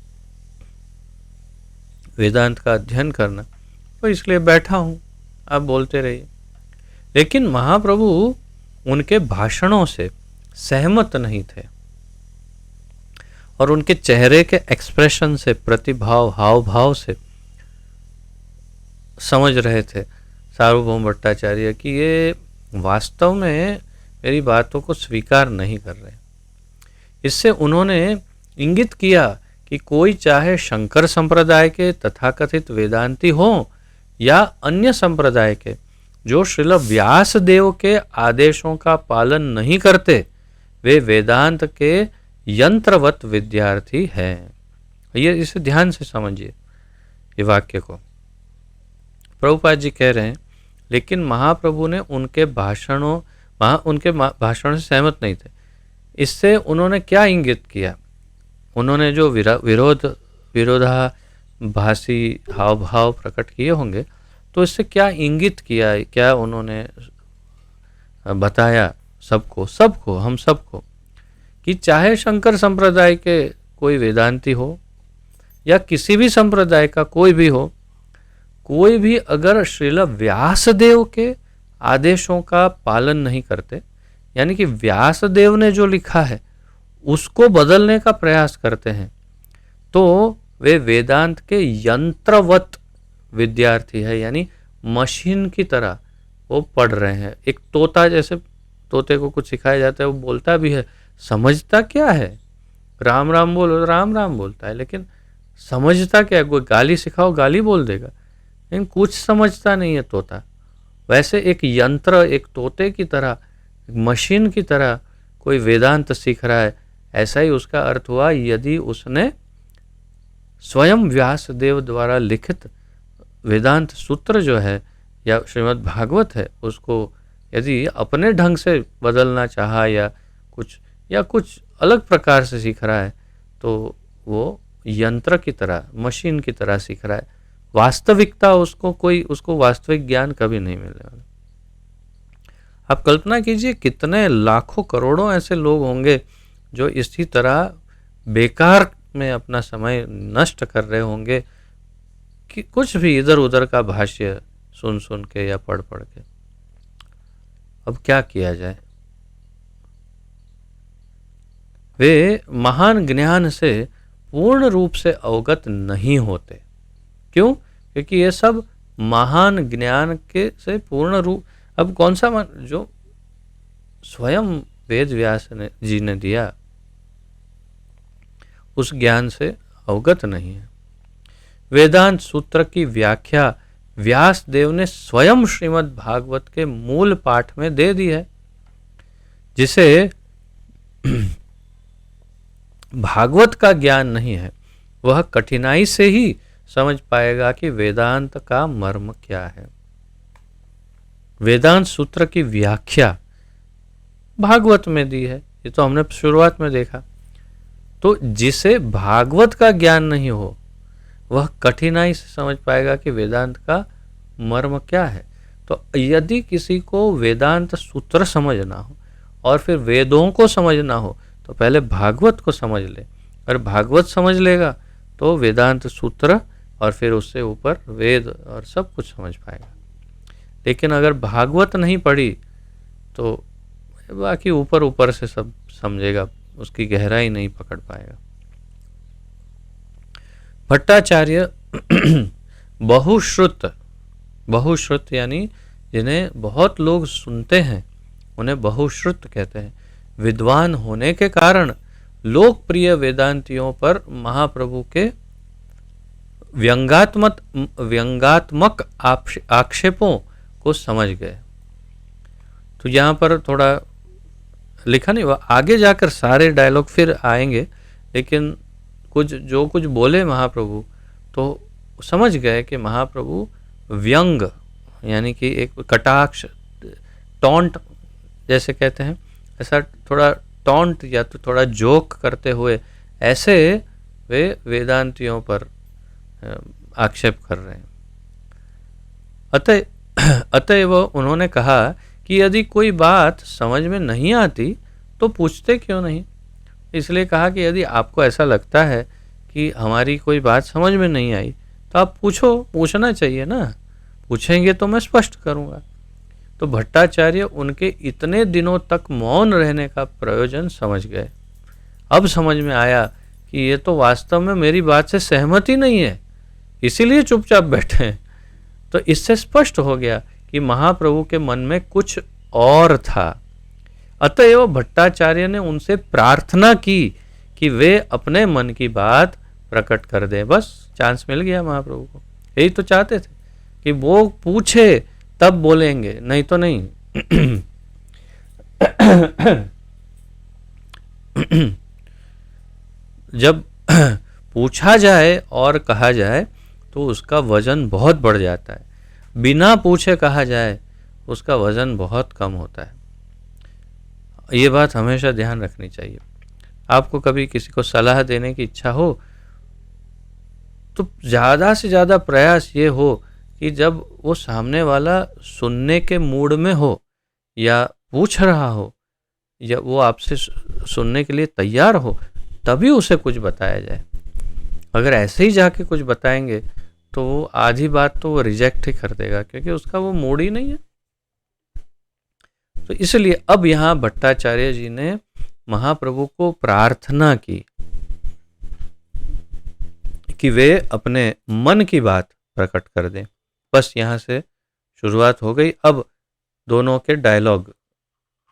वेदांत का अध्ययन करना, तो इसलिए बैठा हूँ, आप बोलते रहिए। लेकिन महाप्रभु उनके भाषणों से सहमत नहीं थे और उनके चेहरे के एक्सप्रेशन से, प्रतिभाव, हाव भाव से समझ रहे थे सार्वभौम भट्टाचार्य कि ये वास्तव में मेरी बातों को स्वीकार नहीं कर रहे। इससे उन्होंने इंगित किया कि कोई चाहे शंकर संप्रदाय के तथाकथित वेदांती हो या अन्य संप्रदाय के, जो श्रील व्यास देव के आदेशों का पालन नहीं करते, वे वेदांत के यंत्रवत विद्यार्थी हैं। ये इसे ध्यान से समझिए ये वाक्य को। प्रभुपाद जी कह रहे हैं लेकिन महाप्रभु ने उनके भाषणों भाषणों से सहमत नहीं थे। इससे उन्होंने क्या इंगित किया? उन्होंने जो विरोधाभासी हाव भाव प्रकट किए होंगे, तो इससे क्या इंगित किया, क्या उन्होंने बताया सबको हम सबको कि चाहे शंकर संप्रदाय के कोई वेदांती हो या किसी भी संप्रदाय का कोई भी हो, कोई भी अगर श्रील व्यासदेव के आदेशों का पालन नहीं करते, यानी कि व्यासदेव ने जो लिखा है उसको बदलने का प्रयास करते हैं, तो वे वेदांत के यंत्रवत विद्यार्थी है, यानी मशीन की तरह वो पढ़ रहे हैं। एक तोता, जैसे तोते को कुछ सिखाया जाता है, वो बोलता भी है, समझता क्या है? राम राम बोलो, राम राम बोलता है, लेकिन समझता क्या है? कोई गाली सिखाओ, गाली बोल देगा, लेकिन कुछ समझता नहीं है तोता। वैसे एक यंत्र, एक तोते की तरह, मशीन की तरह कोई वेदांत सीख रहा है। ऐसा ही उसका अर्थ हुआ यदि उसने स्वयं व्यासदेव द्वारा लिखित वेदांत सूत्र जो है या श्रीमद् भागवत है, उसको यदि अपने ढंग से बदलना चाहा या कुछ अलग प्रकार से सीख रहा है, तो वो यंत्र की तरह, मशीन की तरह सीख रहा है। वास्तविकता उसको वास्तविक ज्ञान कभी नहीं मिलने वाला। आप कल्पना कीजिए कितने लाखों करोड़ों ऐसे लोग होंगे जो इसी तरह बेकार में अपना समय नष्ट कर रहे होंगे कि कुछ भी इधर उधर का भाष्य सुन के या पढ़ के। अब क्या किया जाए? वे महान ज्ञान से पूर्ण रूप से अवगत नहीं होते। क्यों? क्योंकि ये सब महान ज्ञान के से पूर्ण रूप, अब कौन सा जो स्वयं वेद व्यास जी ने दिया, उस ज्ञान से अवगत नहीं है। वेदांत सूत्र की व्याख्या व्यास देव ने स्वयं श्रीमद् भागवत के मूल पाठ में दे दी है। जिसे भागवत का ज्ञान नहीं है, वह कठिनाई से ही समझ पाएगा कि वेदांत का मर्म क्या है। वेदांत सूत्र की व्याख्या भागवत में दी है, ये तो हमने शुरुआत में देखा। तो जिसे भागवत का ज्ञान नहीं हो, वह कठिनाई से समझ पाएगा कि वेदांत का मर्म क्या है। तो यदि किसी को वेदांत सूत्र समझना हो और फिर वेदों को समझना हो, तो पहले भागवत को समझ ले, और भागवत समझ लेगा तो वेदांत सूत्र और फिर उससे ऊपर वेद और सब कुछ समझ पाएगा। लेकिन अगर भागवत नहीं पढ़ी तो बाकी ऊपर से सब समझेगा, उसकी गहराई नहीं पकड़ पाएगा। भट्टाचार्य बहुश्रुत यानी जिन्हें बहुत लोग सुनते हैं, उन्हें बहुश्रुत कहते हैं। विद्वान होने के कारण लोकप्रिय वेदांतियों पर महाप्रभु के व्यंगात्मक आक्षेपों को समझ गए। तो यहाँ पर थोड़ा लिखा नहीं, वह आगे जाकर सारे डायलॉग फिर आएंगे, लेकिन कुछ बोले महाप्रभु, तो समझ गए कि महाप्रभु व्यंग यानी कि एक कटाक्ष, टॉन्ट जैसे कहते हैं, ऐसा थोड़ा टॉन्ट या तो थोड़ा जोक करते हुए ऐसे वे वेदांतियों पर आक्षेप कर रहे हैं। अतएव उन्होंने कहा कि यदि कोई बात समझ में नहीं आती तो पूछते क्यों नहीं। इसलिए कहा कि यदि आपको ऐसा लगता है कि हमारी कोई बात समझ में नहीं आई तो आप पूछना चाहिए ना, पूछेंगे तो मैं स्पष्ट करूंगा। तो भट्टाचार्य उनके इतने दिनों तक मौन रहने का प्रयोजन समझ गए। अब समझ में आया कि ये तो वास्तव में मेरी बात से सहमत ही नहीं है, इसीलिए चुपचाप बैठे हैं। तो इससे स्पष्ट हो गया कि महाप्रभु के मन में कुछ और था। अतएव भट्टाचार्य ने उनसे प्रार्थना की कि वे अपने मन की बात प्रकट कर दें। बस चांस मिल गया महाप्रभु को। यही तो चाहते थे कि वो पूछे तब बोलेंगे, नहीं तो नहीं। जब पूछा जाए और कहा जाए तो उसका वजन बहुत बढ़ जाता है, बिना पूछे कहा जाए उसका वजन बहुत कम होता है। ये बात हमेशा ध्यान रखनी चाहिए। आपको कभी किसी को सलाह देने की इच्छा हो तो ज़्यादा से ज़्यादा प्रयास ये हो कि जब वो सामने वाला सुनने के मूड में हो या पूछ रहा हो या वो आपसे सुनने के लिए तैयार हो, तभी उसे कुछ बताया जाए। अगर ऐसे ही जाके कुछ बताएंगे तो वो आधी बात तो वो रिजेक्ट ही कर देगा, क्योंकि उसका वो मूड ही नहीं है। तो इसलिए अब यहाँ भट्टाचार्य जी ने महाप्रभु को प्रार्थना की कि वे अपने मन की बात प्रकट कर दें। बस यहाँ से शुरुआत हो गई। अब दोनों के डायलॉग,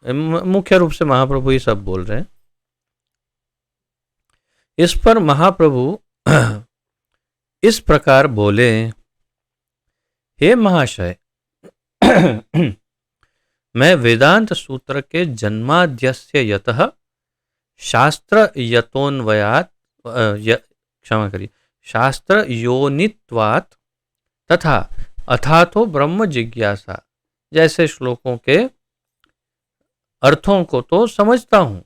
मुख्य रूप से महाप्रभु ही सब बोल रहे हैं। इस पर महाप्रभु इस प्रकार बोले, हे महाशय, मैं वेदांत सूत्र के जन्माद्यस्य यतः शास्त्र यतोन्वयात क्षमा करिए शास्त्र योनित्वात् तथा अथातो ब्रह्म जिज्ञासा जैसे श्लोकों के अर्थों को तो समझता हूं।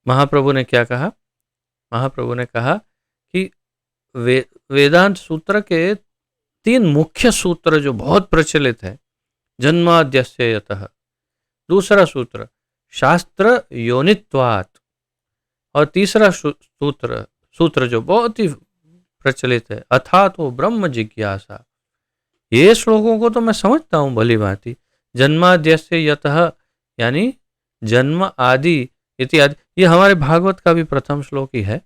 महाप्रभु ने क्या कहा? महाप्रभु ने कहा कि वेदांत सूत्र के 3 मुख्य सूत्र जो बहुत प्रचलित है, जन्माद्यस्य यतः, दूसरा सूत्र शास्त्र योनित्वात्, और तीसरा सूत्र जो बहुत ही प्रचलित है, अथातो ब्रह्म जिज्ञासा। ये श्लोकों को तो मैं समझता हूँ भली भांति। जन्माद्यस्य यतः यानी जन्म आदि इत्यादि, ये हमारे भागवत का भी प्रथम श्लोक ही है,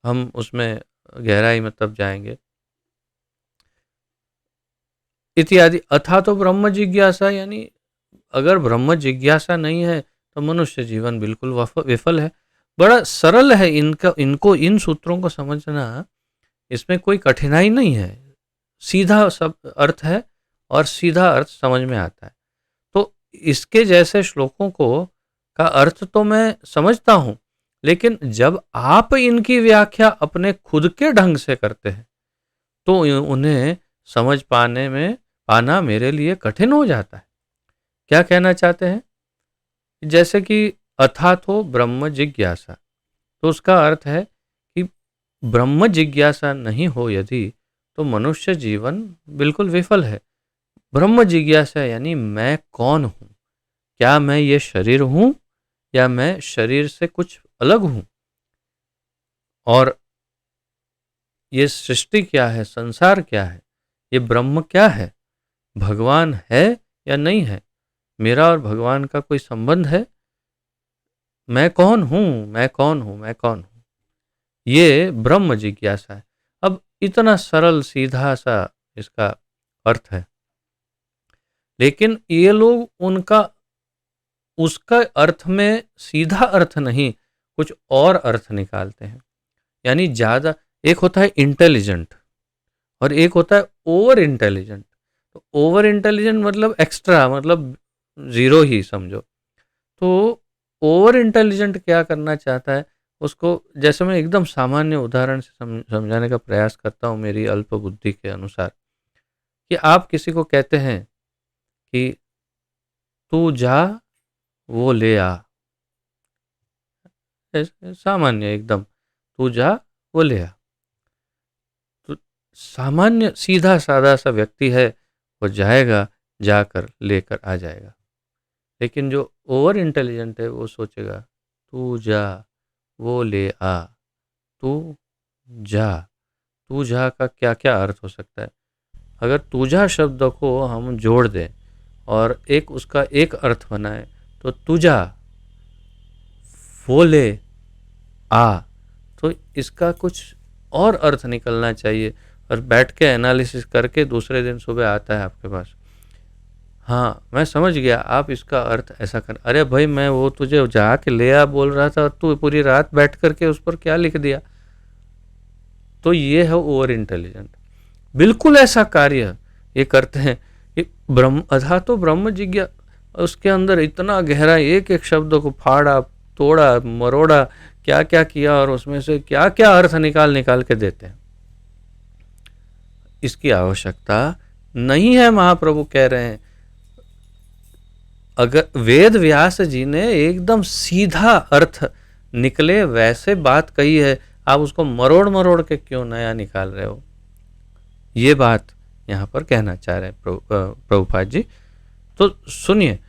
हम उसमें गहराई में तब जाएंगे। इत्यादि अथातो ब्रह्म जिज्ञासा, यानी अगर ब्रह्म जिज्ञासा नहीं है तो मनुष्य जीवन बिल्कुल विफल है। बड़ा सरल है इनको इन सूत्रों को समझना, इसमें कोई कठिनाई नहीं है, सीधा सब अर्थ है और सीधा अर्थ समझ में आता है। तो इसके जैसे श्लोकों का अर्थ तो मैं समझता हूँ, लेकिन जब आप इनकी व्याख्या अपने खुद के ढंग से करते हैं तो उन्हें समझ पाना मेरे लिए कठिन हो जाता है। क्या कहना चाहते हैं? जैसे कि अथातो ब्रह्म जिज्ञासा, तो उसका अर्थ है कि ब्रह्म जिज्ञासा नहीं हो यदि, तो मनुष्य जीवन बिल्कुल विफल है। ब्रह्म जिज्ञासा यानी मैं कौन हूँ, क्या मैं ये शरीर हूँ या मैं शरीर से कुछ अलग हूँ, और ये सृष्टि क्या है, संसार क्या है, ये ब्रह्म क्या है, भगवान है या नहीं है, मेरा और भगवान का कोई संबंध है, मैं कौन हूँ, मैं कौन हूँ, मैं कौन हूँ, ये ब्रह्म जिज्ञासा है। अब इतना सरल सीधा सा इसका अर्थ है, लेकिन ये लोग उसका अर्थ में सीधा अर्थ नहीं, कुछ और अर्थ निकालते हैं। यानी ज़्यादा, एक होता है इंटेलिजेंट और एक होता है ओवर इंटेलिजेंट। तो ओवर इंटेलिजेंट मतलब एक्स्ट्रा, मतलब ज़ीरो ही समझो। तो ओवर इंटेलिजेंट क्या करना चाहता है, उसको जैसे मैं एकदम सामान्य उदाहरण से समझाने का प्रयास करता हूँ मेरी अल्प बुद्धि के अनुसार, कि आप किसी को कहते हैं कि तू जा वो ले आ, सामान्य एकदम, तू जा वो ले आ। तो सामान्य सीधा साधा सा व्यक्ति है, वो जाएगा, जाकर लेकर आ जाएगा। लेकिन जो ओवर इंटेलिजेंट है वो सोचेगा तू जा वो ले आ, तू जा। तू जा का क्या क्या अर्थ हो सकता है? अगर तू जा शब्द को हम जोड़ दें और उसका एक अर्थ बनाए, तो तुझा वो ले आ, तो इसका कुछ और अर्थ निकलना चाहिए, और बैठ के एनालिसिस करके दूसरे दिन सुबह आता है आपके पास, हाँ मैं समझ गया, आप इसका अर्थ ऐसा कर। अरे भाई, मैं वो तुझे जा के ले आ बोल रहा था, तू पूरी रात बैठ करके उस पर क्या लिख दिया। तो ये है ओवर इंटेलिजेंट। बिल्कुल ऐसा कार्य ये करते हैं कि ब्रह्म अथा तो ब्रह्म जिज्ञा, उसके अंदर इतना गहरा एक एक शब्द को फाड़ा तोड़ा मरोड़ा, क्या क्या किया और उसमें से क्या क्या अर्थ निकाल निकाल के देते हैं। इसकी आवश्यकता नहीं है, महाप्रभु कह रहे हैं। अगर वेद व्यास जी ने एकदम सीधा अर्थ निकले वैसे बात कही है, आप उसको मरोड़ मरोड़ के क्यों नया निकाल रहे हो? ये बात यहाँ पर कहना चाह रहे हैं प्रभुपाद जी। तो सुनिए,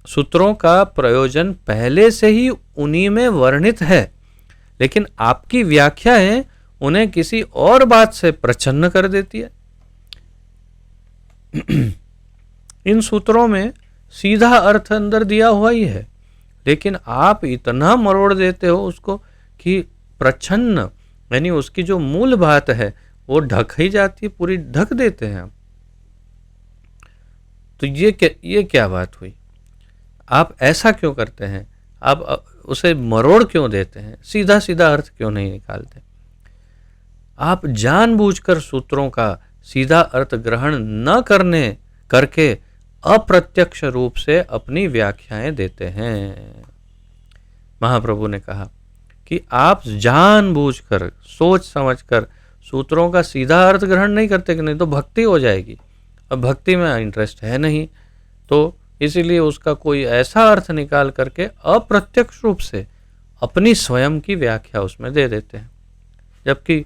सूत्रों का प्रयोजन पहले से ही उन्हीं में वर्णित है, लेकिन आपकी व्याख्याएं उन्हें किसी और बात से प्रच्छन्न कर देती है। इन सूत्रों में सीधा अर्थ अंदर दिया हुआ ही है, लेकिन आप इतना मरोड़ देते हो उसको कि प्रच्छन्न, यानी उसकी जो मूल बात है वो ढक ही जाती है, पूरी ढक देते हैं आप। तो ये क्या बात हुई? आप ऐसा क्यों करते हैं? आप उसे मरोड़ क्यों देते हैं? सीधा सीधा अर्थ क्यों नहीं निकालते? आप जानबूझकर सूत्रों का सीधा अर्थ ग्रहण न करके अप्रत्यक्ष रूप से अपनी व्याख्याएं देते हैं। महाप्रभु ने कहा कि आप जानबूझकर सोच समझकर सूत्रों का सीधा अर्थ ग्रहण नहीं करते, कि नहीं तो भक्ति हो जाएगी। अब भक्ति में इंटरेस्ट है नहीं, तो इसीलिए उसका कोई ऐसा अर्थ निकाल करके अप्रत्यक्ष रूप से अपनी स्वयं की व्याख्या उसमें दे देते हैं। जबकि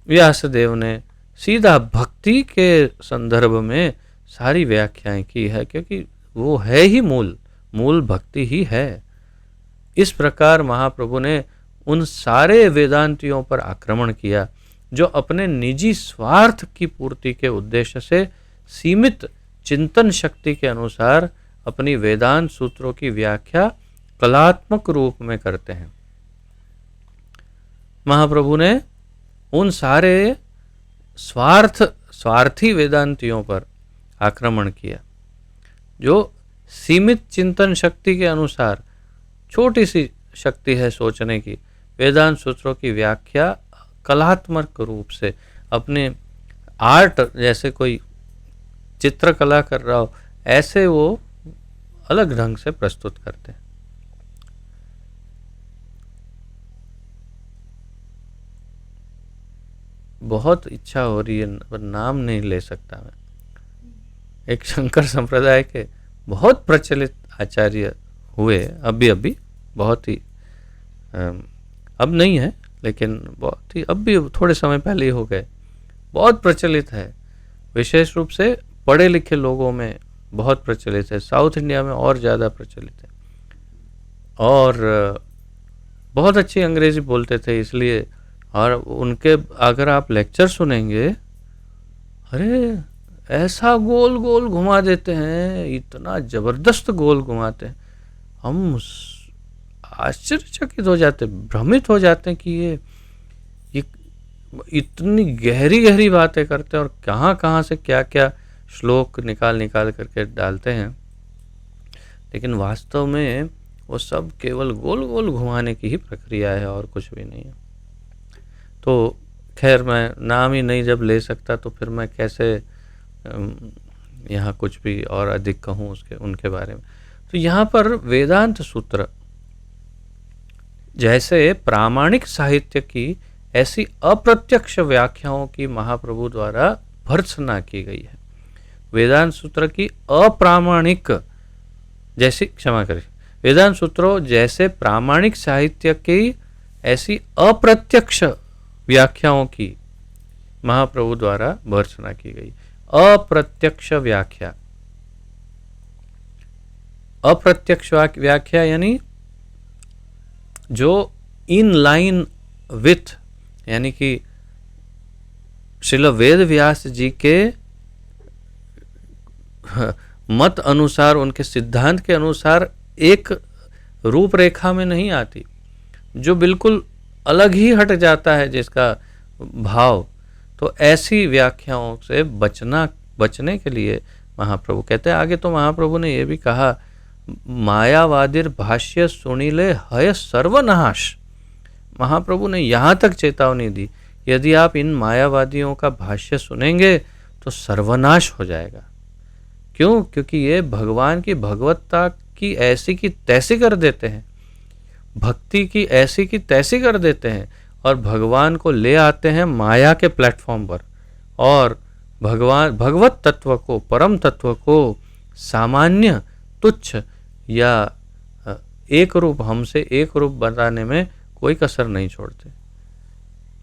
व्यासदेव ने सीधा भक्ति के संदर्भ में सारी व्याख्याएं की है, क्योंकि वो है ही मूल भक्ति ही है। इस प्रकार महाप्रभु ने उन सारे वेदांतियों पर आक्रमण किया जो अपने निजी स्वार्थ की पूर्ति के उद्देश्य से सीमित चिंतन शक्ति के अनुसार अपनी वेदांत सूत्रों की व्याख्या कलात्मक रूप में करते हैं। महाप्रभु ने उन सारे स्वार्थी वेदांतियों पर आक्रमण किया जो सीमित चिंतन शक्ति के अनुसार, छोटी सी शक्ति है सोचने की, वेदांत सूत्रों की व्याख्या कलात्मक रूप से अपने आर्ट, जैसे कोई चित्रकला कर रहा हो, ऐसे वो अलग ढंग से प्रस्तुत करते हैं। बहुत इच्छा हो रही है पर नाम नहीं ले सकता मैं। एक शंकर संप्रदाय के बहुत प्रचलित आचार्य हुए, अभी बहुत ही अब नहीं है, लेकिन बहुत ही अब भी थोड़े समय पहले ही हो गए। बहुत प्रचलित है, विशेष रूप से पढ़े लिखे लोगों में बहुत प्रचलित है, साउथ इंडिया में और ज़्यादा प्रचलित है। और बहुत अच्छी अंग्रेजी बोलते थे, इसलिए। और उनके अगर आप लेक्चर सुनेंगे, अरे ऐसा गोल गोल घुमा देते हैं, इतना ज़बरदस्त गोल घुमाते हैं, हम आश्चर्यचकित हो जाते, भ्रमित हो जाते हैं कि ये इतनी गहरी गहरी बातें करते हैं और कहाँ कहाँ से क्या क्या श्लोक निकाल करके डालते हैं। लेकिन वास्तव में वो सब केवल गोल गोल घुमाने की ही प्रक्रिया है और कुछ भी नहीं है। तो खैर, मैं नाम ही नहीं जब ले सकता तो फिर मैं कैसे यहाँ कुछ भी और अधिक कहूँ उनके बारे में। तो यहाँ पर वेदांत सूत्र जैसे प्रामाणिक साहित्य की ऐसी अप्रत्यक्ष व्याख्याओं की महाप्रभु द्वारा भर्त्सना की गई है। वेदांत सूत्र की अप्रामाणिक जैसी, क्षमा करें, वेदांत सूत्रों जैसे प्रामाणिक साहित्य की ऐसी अप्रत्यक्ष व्याख्याओं की महाप्रभु द्वारा भर्त्सना की गई। अप्रत्यक्ष व्याख्या, अप्रत्यक्ष व्याख्या यानी जो इन लाइन विथ, यानी कि श्रील वेद व्यास जी के मत अनुसार, उनके सिद्धांत के अनुसार एक रूपरेखा में नहीं आती, जो बिल्कुल अलग ही हट जाता है जिसका भाव। तो ऐसी व्याख्याओं से बचने के लिए महाप्रभु कहते हैं। आगे तो महाप्रभु ने यह भी कहा, मायावादिर भाष्य सुनिले हय सर्वनाश। महाप्रभु ने यहाँ तक चेतावनी दी, यदि आप इन मायावादियों का भाष्य सुनेंगे तो सर्वनाश हो जाएगा। क्यों? क्योंकि ये भगवान की भगवत्ता की ऐसी की तैसी कर देते हैं, भक्ति की ऐसी की तैसी कर देते हैं और भगवान को ले आते हैं माया के प्लेटफॉर्म पर और भगवत तत्व को, परम तत्व को सामान्य, तुच्छ या एक रूप, हमसे एक रूप बताने में कोई कसर नहीं छोड़ते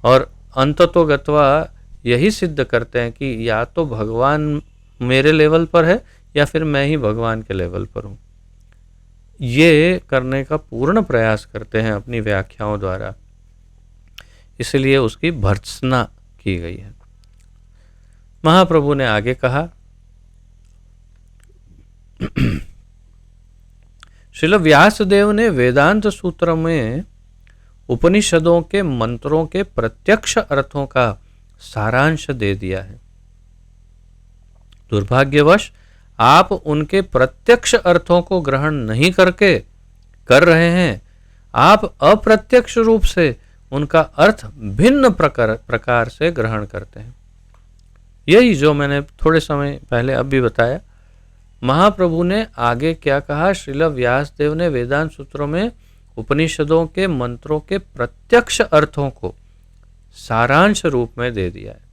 और अंततोगत्वा यही सिद्ध करते हैं कि या तो भगवान मेरे लेवल पर है या फिर मैं ही भगवान के लेवल पर हूँ। ये करने का पूर्ण प्रयास करते हैं अपनी व्याख्याओं द्वारा, इसलिए उसकी भर्त्सना की गई है। महाप्रभु ने आगे कहा, श्रील व्यासदेव ने वेदांत सूत्र में उपनिषदों के मंत्रों के प्रत्यक्ष अर्थों का सारांश दे दिया है। दुर्भाग्यवश आप उनके प्रत्यक्ष अर्थों को ग्रहण नहीं कर रहे हैं। आप अप्रत्यक्ष रूप से उनका अर्थ भिन्न प्रकार से ग्रहण करते हैं। यही जो मैंने थोड़े समय पहले अब भी बताया। महाप्रभु ने आगे क्या कहा, श्रील व्यासदेव ने वेदांत सूत्रों में उपनिषदों के मंत्रों के प्रत्यक्ष अर्थों को सारांश रूप में दे दिया है।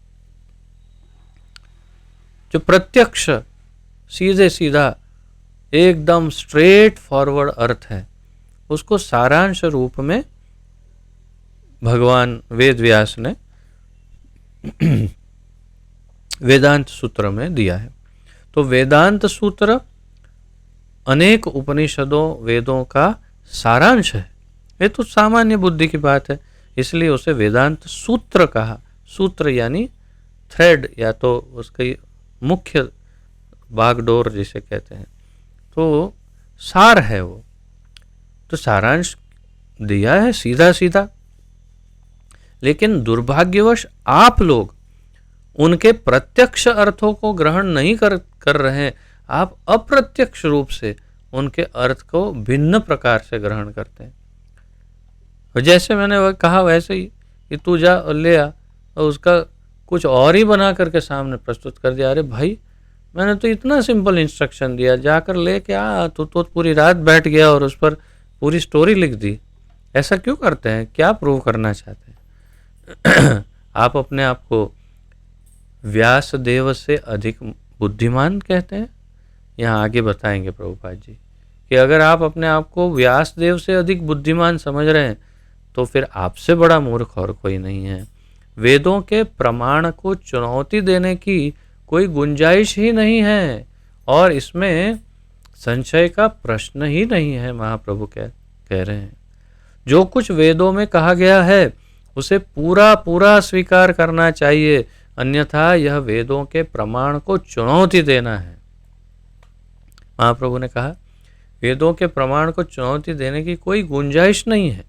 जो प्रत्यक्ष सीधे सीधा एकदम स्ट्रेट फॉरवर्ड अर्थ है, उसको सारांश रूप में भगवान वेद व्यास ने वेदांत सूत्र में दिया है। तो वेदांत सूत्र अनेक उपनिषदों, वेदों का सारांश है। ये तो सामान्य बुद्धि की बात है, इसलिए उसे वेदांत सूत्र कहा। सूत्र यानी थ्रेड, या तो उसकी मुख्य बागडोर जिसे कहते हैं, तो सार है वो। तो सारांश दिया है सीधा सीधा। लेकिन दुर्भाग्यवश आप लोग उनके प्रत्यक्ष अर्थों को ग्रहण नहीं कर रहे हैं। आप अप्रत्यक्ष रूप से उनके अर्थ को भिन्न प्रकार से ग्रहण करते हैं। जैसे मैंने कहा वैसे ही कि तू जा और ले आ, और उसका कुछ और ही बना करके सामने प्रस्तुत कर दिया। अरे भाई, मैंने तो इतना सिंपल इंस्ट्रक्शन दिया, जाकर ले के आ। तो पूरी रात बैठ गया और उस पर पूरी स्टोरी लिख दी। ऐसा क्यों करते हैं? क्या प्रूव करना चाहते हैं? आप अपने आप को व्यासदेव से अधिक बुद्धिमान कहते हैं? यहाँ आगे बताएंगे प्रभुपाद जी कि अगर आप अपने आप को व्यासदेव से अधिक बुद्धिमान समझ रहे हैं तो फिर आपसे बड़ा मूर्ख और कोई नहीं है। वेदों के प्रमाण को चुनौती देने की कोई गुंजाइश ही नहीं है और इसमें संशय का प्रश्न ही नहीं है। महाप्रभु कह रहे हैं, जो कुछ वेदों में कहा गया है उसे पूरा पूरा स्वीकार करना चाहिए, अन्यथा यह वेदों के प्रमाण को चुनौती देना है। महाप्रभु ने कहा, वेदों के प्रमाण को चुनौती देने की कोई गुंजाइश नहीं है।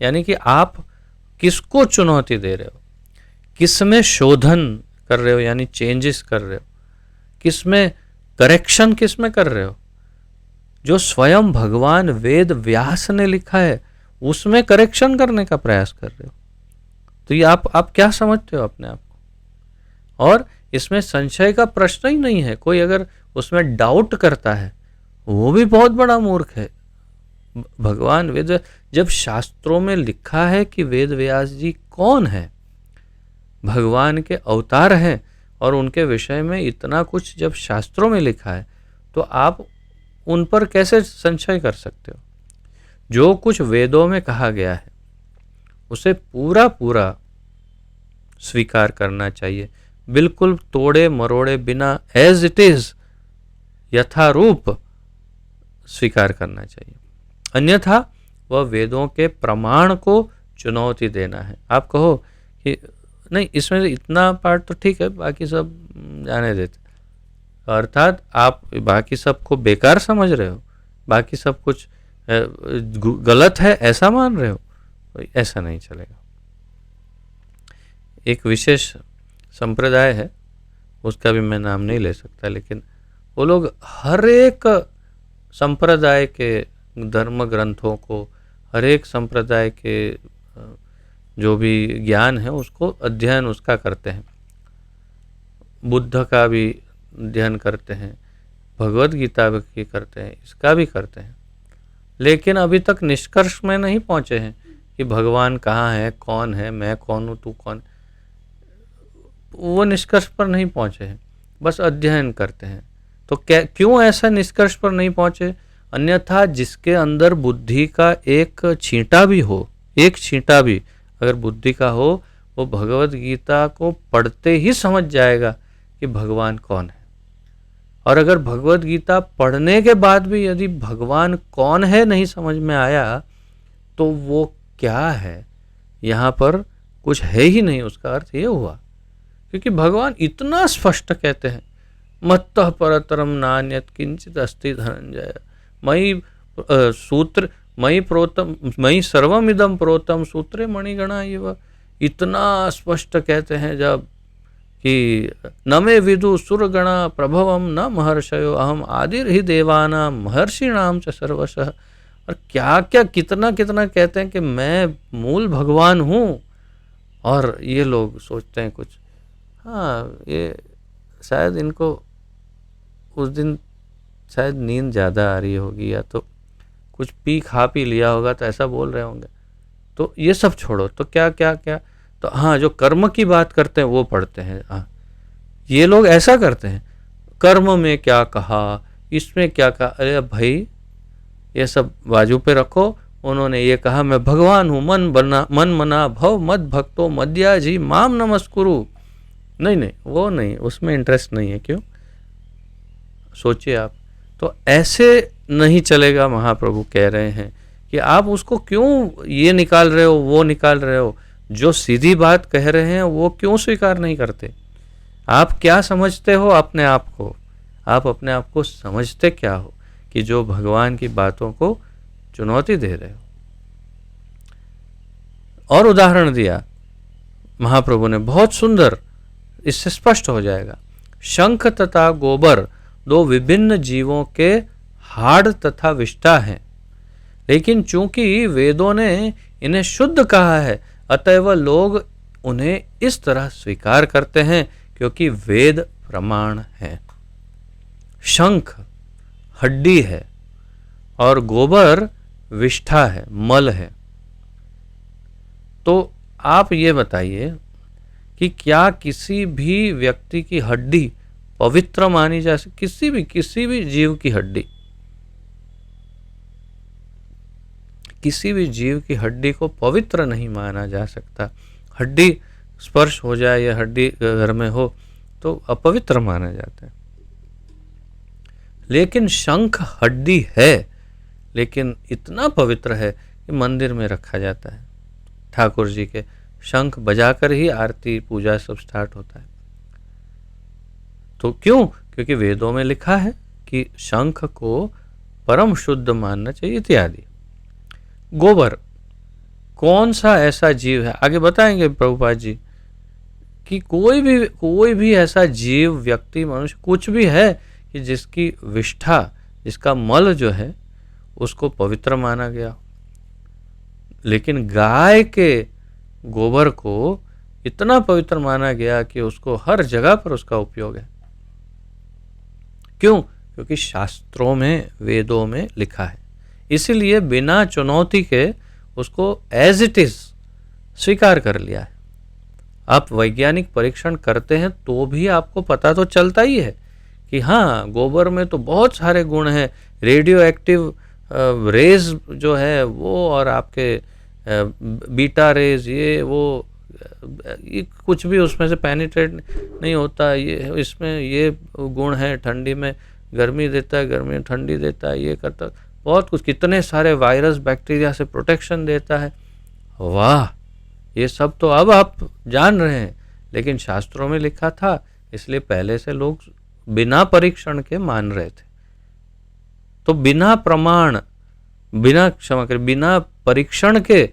यानी कि आप किसको चुनौती दे रहे हो, किसमें शोधन कर रहे हो, यानी चेंजेस कर रहे हो, किसमें करेक्शन किसमें कर रहे हो? जो स्वयं भगवान वेद व्यास ने लिखा है उसमें करेक्शन करने का प्रयास कर रहे हो। तो ये आप क्या समझते हो अपने आप को? और इसमें संशय का प्रश्न ही नहीं है। कोई अगर उसमें डाउट करता है वो भी बहुत बड़ा मूर्ख है। भगवान वेद, जब शास्त्रों में लिखा है कि वेद व्यास जी कौन है, भगवान के अवतार हैं, और उनके विषय में इतना कुछ जब शास्त्रों में लिखा है तो आप उन पर कैसे संशय कर सकते हो? जो कुछ वेदों में कहा गया है उसे पूरा पूरा स्वीकार करना चाहिए, बिल्कुल तोड़े मरोड़े बिना, एज इट इज, यथारूप स्वीकार करना चाहिए। अन्यथा वह वेदों के प्रमाण को चुनौती देना है। आप कहो कि नहीं, इसमें इतना पार्ट तो ठीक है, बाकी सब जाने देते, अर्थात आप बाकी सब को बेकार समझ रहे हो, बाकी सब कुछ गलत है ऐसा मान रहे हो, तो ऐसा नहीं चलेगा। एक विशेष संप्रदाय है, उसका भी मैं नाम नहीं ले सकता, लेकिन वो लोग हर एक संप्रदाय के धर्म ग्रंथों को, हर एक संप्रदाय के जो भी ज्ञान है उसको अध्ययन उसका करते हैं। बुद्ध का भी अध्ययन करते हैं, भगवत गीता की करते हैं, इसका भी करते हैं, लेकिन अभी तक निष्कर्ष में नहीं पहुंचे हैं कि भगवान कहाँ है, कौन है, मैं कौन हूँ, तू कौन। वो निष्कर्ष पर नहीं पहुंचे हैं, बस अध्ययन करते हैं। तो क्या, क्यों ऐसा निष्कर्ष पर नहीं पहुंचे? अन्यथा जिसके अंदर बुद्धि का एक छींटा भी हो, एक छींटा भी अगर बुद्धि का हो, वो भगवत गीता को पढ़ते ही समझ जाएगा कि भगवान कौन है। और अगर भगवत गीता पढ़ने के बाद भी यदि भगवान कौन है नहीं समझ में आया, तो वो क्या है, यहाँ पर कुछ है ही नहीं, उसका अर्थ ये हुआ। क्योंकि भगवान इतना स्पष्ट कहते हैं, मत्तः परतरम नान्यत् किंचित अस्ति धनंजय, मयि सूत्र मयि प्रोतम मयि सर्वमिदं प्रोतम सूत्रे मणिगणा इव। इतना स्पष्ट कहते हैं जब कि न मे विदु सुरगणा प्रभवम न महर्षयो अहम आदिर ही देवानां महर्षिणाम च सर्वशः। और क्या क्या कितना कितना कहते हैं कि मैं मूल भगवान हूँ। और ये लोग सोचते हैं कुछ, हाँ ये शायद इनको उस दिन शायद नींद ज़्यादा आ रही होगी, या तो कुछ पी खा पी लिया होगा, तो ऐसा बोल रहे होंगे। तो ये सब छोड़ो, तो क्या क्या क्या, तो हाँ जो कर्म की बात करते हैं वो पढ़ते हैं। हाँ ये लोग ऐसा करते हैं, कर्म में क्या कहा, इसमें क्या कहा। अरे भाई ये सब बाजू पे रखो। उन्होंने ये कहा मैं भगवान हूँ, मन मना भव मद भक्तो मद्या जी माम नमस्कुरु। नहीं नहीं, वो नहीं, उसमें इंटरेस्ट नहीं है। क्यों, सोचिए आप। तो ऐसे नहीं चलेगा। महाप्रभु कह रहे हैं कि आप उसको क्यों ये निकाल रहे हो, वो निकाल रहे हो। जो सीधी बात कह रहे हैं वो क्यों स्वीकार नहीं करते? आप क्या समझते हो अपने आप को? आप अपने आप को समझते क्या हो कि जो भगवान की बातों को चुनौती दे रहे हो? और उदाहरण दिया महाप्रभु ने, बहुत सुंदर, इससे स्पष्ट हो जाएगा। शंख तथा गोबर दो विभिन्न जीवों के हाड़ तथा विष्ठा हैं, लेकिन चूंकि वेदों ने इन्हें शुद्ध कहा है, अतएव लोग उन्हें इस तरह स्वीकार करते हैं क्योंकि वेद प्रमाण है। शंख हड्डी है और गोबर विष्ठा है, मल है। तो आप ये बताइए कि क्या किसी भी व्यक्ति की हड्डी पवित्र मानी जा सकती? किसी भी जीव की हड्डी, किसी भी जीव की हड्डी को पवित्र नहीं माना जा सकता। हड्डी स्पर्श हो जाए या हड्डी घर में हो तो अपवित्र माना जाता है। लेकिन शंख हड्डी है, लेकिन इतना पवित्र है कि मंदिर में रखा जाता है। ठाकुर जी के शंख बजाकर ही आरती पूजा सब स्टार्ट होता है। तो क्यों? क्योंकि वेदों में लिखा है कि शंख को परम शुद्ध मानना चाहिए इत्यादि। गोबर कौन सा ऐसा जीव है, आगे बताएंगे प्रभुपाद जी, कि कोई भी ऐसा जीव, व्यक्ति, मनुष्य कुछ भी है कि जिसकी विष्ठा, जिसका मल जो है उसको पवित्र माना गया। लेकिन गाय के गोबर को इतना पवित्र माना गया कि उसको हर जगह पर उसका उपयोग है। क्यों? क्योंकि शास्त्रों में, वेदों में लिखा है। इसीलिए बिना चुनौती के उसको एज इट इज स्वीकार कर लिया है। आप वैज्ञानिक परीक्षण करते हैं तो भी आपको पता तो चलता ही है कि हाँ गोबर में तो बहुत सारे गुण हैं। रेडियो एक्टिव रेज जो है वो, और आपके बीटा रेज, ये कुछ भी उसमें से पेनिट्रेट नहीं होता। ये इसमें ये गुण है, ठंडी में गर्मी देता है, गर्मी में ठंडी देता है, ये करता है, बहुत कुछ, कितने सारे वायरस बैक्टीरिया से प्रोटेक्शन देता है। वाह, ये सब तो अब आप जान रहे हैं, लेकिन शास्त्रों में लिखा था, इसलिए पहले से लोग बिना परीक्षण के मान रहे थे। तो बिना प्रमाण, बिना परीक्षण के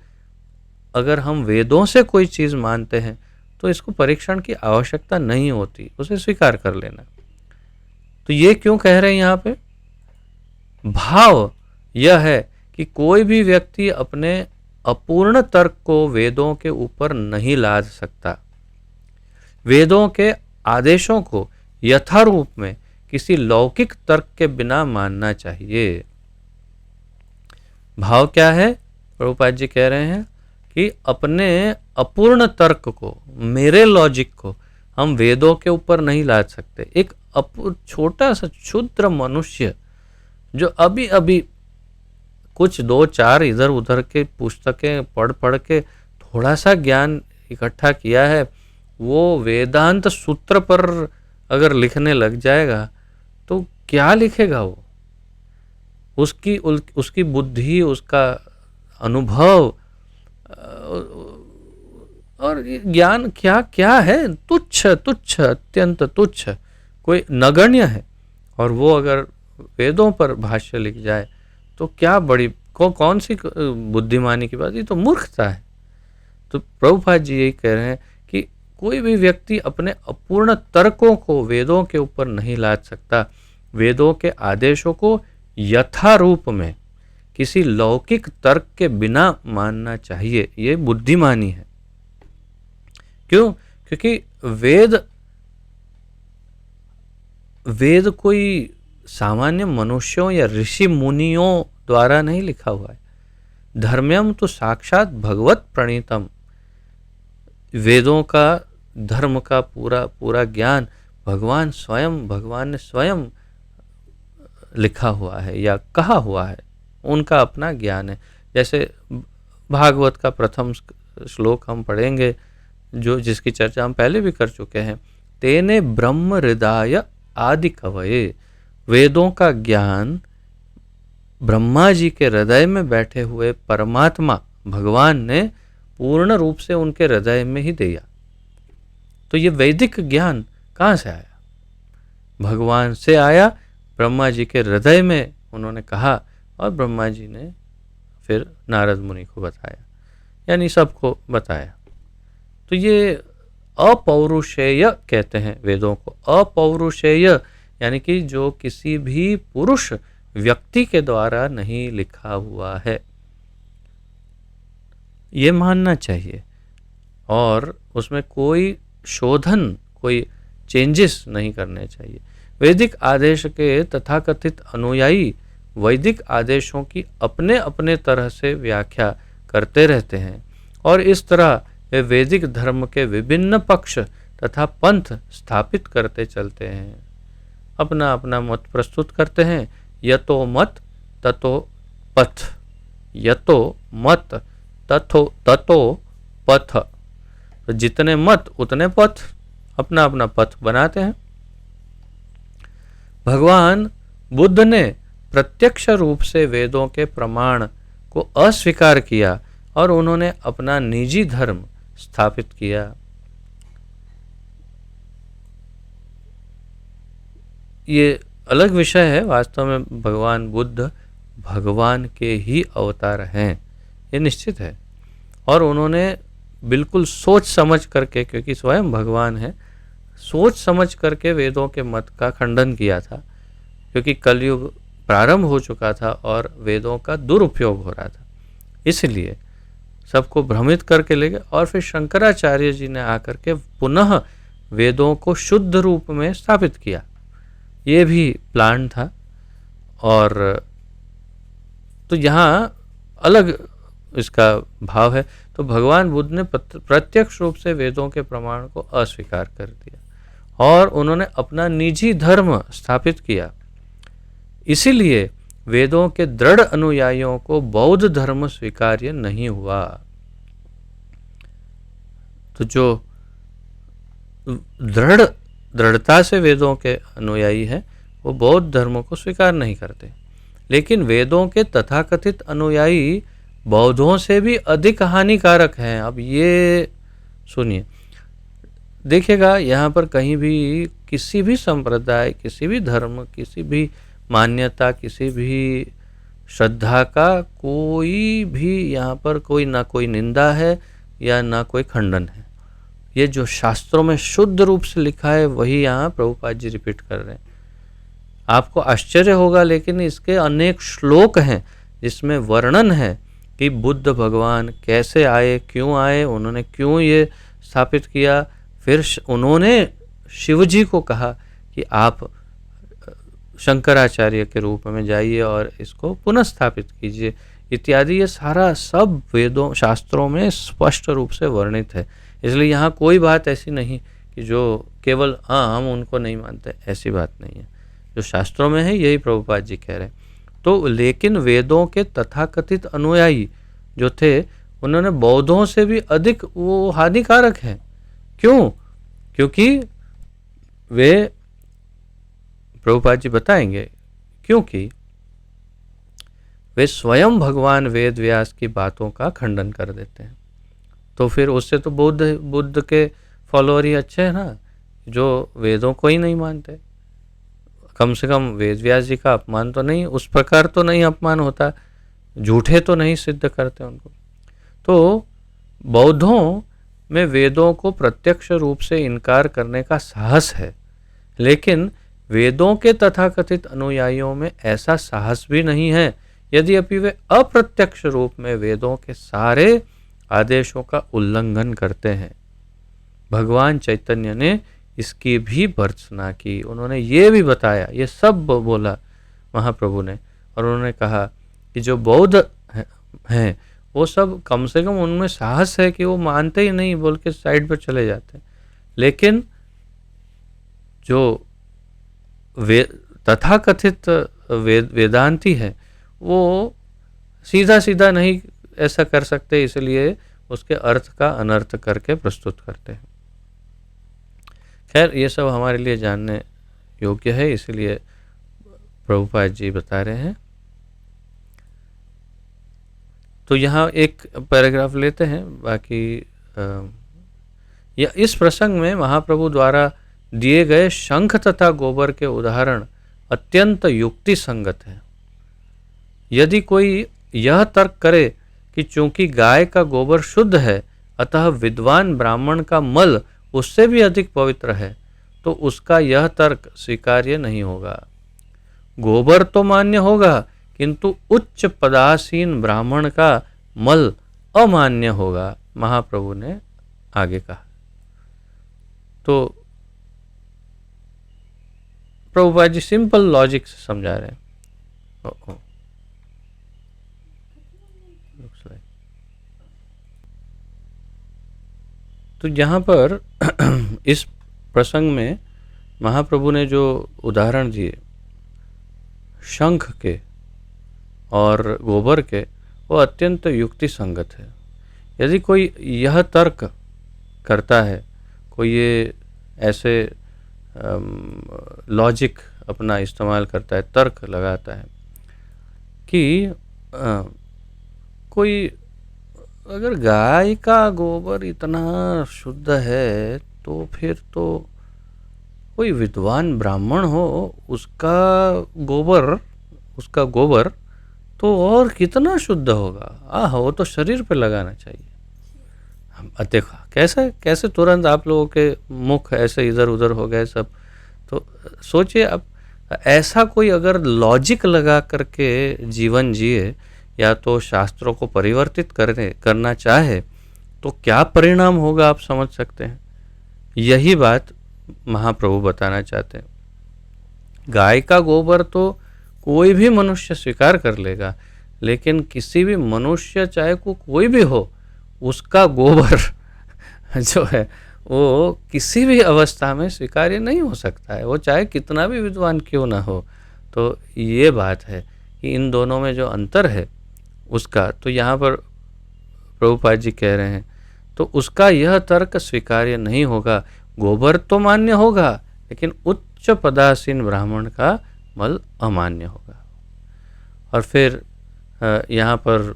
अगर हम वेदों से कोई चीज मानते हैं तो इसको परीक्षण की आवश्यकता नहीं होती, उसे स्वीकार कर लेना। तो ये क्यों कह रहे हैं यहाँ पे? भाव यह है कि कोई भी व्यक्ति अपने अपूर्ण तर्क को वेदों के ऊपर नहीं लाद सकता। वेदों के आदेशों को यथारूप में किसी लौकिक तर्क के बिना मानना चाहिए। भाव क्या है? प्रभुपाद जी कह रहे हैं कि अपने अपूर्ण तर्क को, मेरे लॉजिक को हम वेदों के ऊपर नहीं ला सकते। एक छोटा सा क्षुद्र मनुष्य जो अभी अभी कुछ 2-4 इधर उधर के पुस्तकें पढ़ पढ़ के थोड़ा सा ज्ञान इकट्ठा किया है, वो वेदांत सूत्र पर अगर लिखने लग जाएगा तो क्या लिखेगा वो? उसकी बुद्धि, उसका अनुभव और ज्ञान क्या क्या है? तुच्छ तुच्छ, अत्यंत तुच्छ, कोई नगण्य है। और वो अगर वेदों पर भाष्य लिख जाए तो क्या बड़ी कौन सी बुद्धिमानी की बात? ये तो मूर्खता है। तो प्रभुपाद जी यही कह रहे हैं कि कोई भी व्यक्ति अपने अपूर्ण तर्कों को वेदों के ऊपर नहीं लाद सकता। वेदों के आदेशों को यथारूप में किसी लौकिक तर्क के बिना मानना चाहिए। ये बुद्धिमानी है। क्यों? क्योंकि वेद कोई सामान्य मनुष्यों या ऋषि मुनियों द्वारा नहीं लिखा हुआ है। धर्म्यम तो साक्षात भगवत प्रणीतम। वेदों का, धर्म का पूरा पूरा ज्ञान भगवान ने स्वयं लिखा हुआ है या कहा हुआ है। उनका अपना ज्ञान है। जैसे भागवत का प्रथम श्लोक हम पढ़ेंगे, जिसकी चर्चा हम पहले भी कर चुके हैं। तेने ब्रह्म हृदय आदि कवये। वेदों का ज्ञान ब्रह्मा जी के हृदय में बैठे हुए परमात्मा भगवान ने पूर्ण रूप से उनके हृदय में ही दिया। तो ये वैदिक ज्ञान कहाँ से आया? भगवान से आया। ब्रह्मा जी के हृदय में उन्होंने कहा और ब्रह्मा जी ने फिर नारद मुनि को बताया, यानी सबको बताया। तो ये अपौरुषेय कहते हैं वेदों को। अपौरुषेय यानी कि जो किसी भी पुरुष व्यक्ति के द्वारा नहीं लिखा हुआ है, ये मानना चाहिए। और उसमें कोई शोधन, कोई चेंजेस नहीं करने चाहिए। वैदिक आदेश के तथाकथित अनुयायी वैदिक आदेशों की अपने अपने तरह से व्याख्या करते रहते हैं और इस तरह वे वैदिक धर्म के विभिन्न पक्ष तथा पंथ स्थापित करते चलते हैं। अपना अपना मत प्रस्तुत करते हैं। यतो मत ततो पथ, यतो मत ततो पथ। तो जितने मत उतने पथ, अपना अपना पथ बनाते हैं। भगवान बुद्ध ने प्रत्यक्ष रूप से वेदों के प्रमाण को अस्वीकार किया और उन्होंने अपना निजी धर्म स्थापित किया। ये अलग विषय है। वास्तव में भगवान बुद्ध भगवान के ही अवतार हैं, ये निश्चित है। और उन्होंने बिल्कुल सोच समझ करके, क्योंकि स्वयं भगवान है, सोच समझ करके वेदों के मत का खंडन किया था। क्योंकि कलयुग प्रारंभ हो चुका था और वेदों का दुरुपयोग हो रहा था, इसलिए सबको भ्रमित करके ले गए। और फिर शंकराचार्य जी ने आकर के पुनः वेदों को शुद्ध रूप में स्थापित किया। ये भी प्लान था। और तो यहाँ अलग इसका भाव है। तो भगवान बुद्ध ने प्रत्यक्ष रूप से वेदों के प्रमाण को अस्वीकार कर दिया और उन्होंने अपना निजी धर्म स्थापित किया। इसीलिए वेदों के दृढ़ अनुयायियों को बौद्ध धर्म स्वीकार्य नहीं हुआ। तो जो दृढ़ता से वेदों के अनुयायी हैं वो बौद्ध धर्म को स्वीकार नहीं करते। लेकिन वेदों के तथाकथित अनुयायी बौद्धों से भी अधिक हानिकारक हैं। अब ये सुनिए, देखिएगा यहाँ पर कहीं भी किसी भी संप्रदाय, किसी भी धर्म, किसी भी मान्यता, किसी भी श्रद्धा का कोई भी यहाँ पर कोई ना कोई निंदा है या ना कोई खंडन है। ये जो शास्त्रों में शुद्ध रूप से लिखा है वही यहाँ प्रभुपाद जी रिपीट कर रहे हैं। आपको आश्चर्य होगा, लेकिन इसके अनेक श्लोक हैं जिसमें वर्णन है कि बुद्ध भगवान कैसे आए, क्यों आए, उन्होंने क्यों ये स्थापित किया। फिर उन्होंने शिव जी को कहा कि आप शंकराचार्य के रूप में जाइए और इसको पुनः स्थापित कीजिए इत्यादि। ये सारा सब वेदों शास्त्रों में स्पष्ट रूप से वर्णित है। इसलिए यहाँ कोई बात ऐसी नहीं कि जो केवल हाँ हम उनको नहीं मानते, ऐसी बात नहीं है। जो शास्त्रों में है यही प्रभुपाद जी कह रहे हैं। तो लेकिन वेदों के तथाकथित अनुयायी जो थे उन्होंने बौद्धों से भी अधिक वो हानिकारक हैं। क्यों? क्योंकि वे, प्रभुपाद जी बताएंगे, क्योंकि वे स्वयं भगवान वेद व्यास की बातों का खंडन कर देते हैं। तो फिर उससे तो बुद्ध के फॉलोअर ही अच्छे हैं ना, जो वेदों को ही नहीं मानते। कम से कम वेद व्यास जी का अपमान तो नहीं, उस प्रकार तो नहीं अपमान होता, झूठे तो नहीं सिद्ध करते उनको। तो बौद्धों में वेदों को प्रत्यक्ष रूप से इनकार करने का साहस है, लेकिन वेदों के तथाकथित अनुयायियों में ऐसा साहस भी नहीं है, यद्यपि वे अप्रत्यक्ष रूप में वेदों के सारे आदेशों का उल्लंघन करते हैं। भगवान चैतन्य ने इसकी भी भर्त्सना की। उन्होंने ये भी बताया, ये सब बोला महाप्रभु ने, और उन्होंने कहा कि जो बौद्ध हैं वो सब कम से कम उनमें साहस है कि वो मानते ही नहीं बोल के साइड पर चले जाते हैं, लेकिन जो तथाकथित वेदांती है वो सीधा सीधा नहीं ऐसा कर सकते, इसलिए उसके अर्थ का अनर्थ करके प्रस्तुत करते हैं। खैर ये सब हमारे लिए जानने योग्य है, इसलिए प्रभुपाद जी बता रहे हैं। तो यहाँ एक पैराग्राफ लेते हैं, बाकी या इस प्रसंग में महाप्रभु द्वारा दिए गए शंख तथा गोबर के उदाहरण अत्यंत युक्ति संगत है। यदि कोई यह तर्क करे कि चूंकि गाय का गोबर शुद्ध है अतः विद्वान ब्राह्मण का मल उससे भी अधिक पवित्र है, तो उसका यह तर्क स्वीकार्य नहीं होगा। गोबर तो मान्य होगा, किंतु उच्च पदासीन ब्राह्मण का मल अमान्य होगा, महाप्रभु ने आगे कहा। तो प्रभुपाद जी सिंपल लॉजिक से समझा रहे हैं। तो यहाँ पर इस प्रसंग में महाप्रभु ने जो उदाहरण दिए शंख के और गोबर के, वो अत्यंत युक्ति संगत है। यदि कोई यह तर्क करता है, कोई ये ऐसे लॉजिक अपना इस्तेमाल करता है, तर्क लगाता है कि कोई अगर गाय का गोबर इतना शुद्ध है तो फिर तो कोई विद्वान ब्राह्मण हो उसका गोबर तो और कितना शुद्ध होगा। वो तो शरीर पे लगाना चाहिए। देखा कैसे तुरंत आप लोगों के मुख ऐसे इधर उधर हो गए सब। तो सोचिए अब ऐसा कोई अगर लॉजिक लगा करके जीवन जिए या तो शास्त्रों को परिवर्तित करना चाहे तो क्या परिणाम होगा, आप समझ सकते हैं। यही बात महाप्रभु बताना चाहते हैं। गाय का गोबर तो कोई भी मनुष्य स्वीकार कर लेगा, लेकिन किसी भी मनुष्य चाहे कोई भी हो, उसका गोबर जो है वो किसी भी अवस्था में स्वीकार्य नहीं हो सकता है, वो चाहे कितना भी विद्वान क्यों ना हो। तो ये बात है कि इन दोनों में जो अंतर है उसका, तो यहाँ पर प्रभुपाद जी कह रहे हैं तो उसका यह तर्क स्वीकार्य नहीं होगा। गोबर तो मान्य होगा, लेकिन उच्च पदासीन ब्राह्मण का मल अमान्य होगा। और फिर यहाँ पर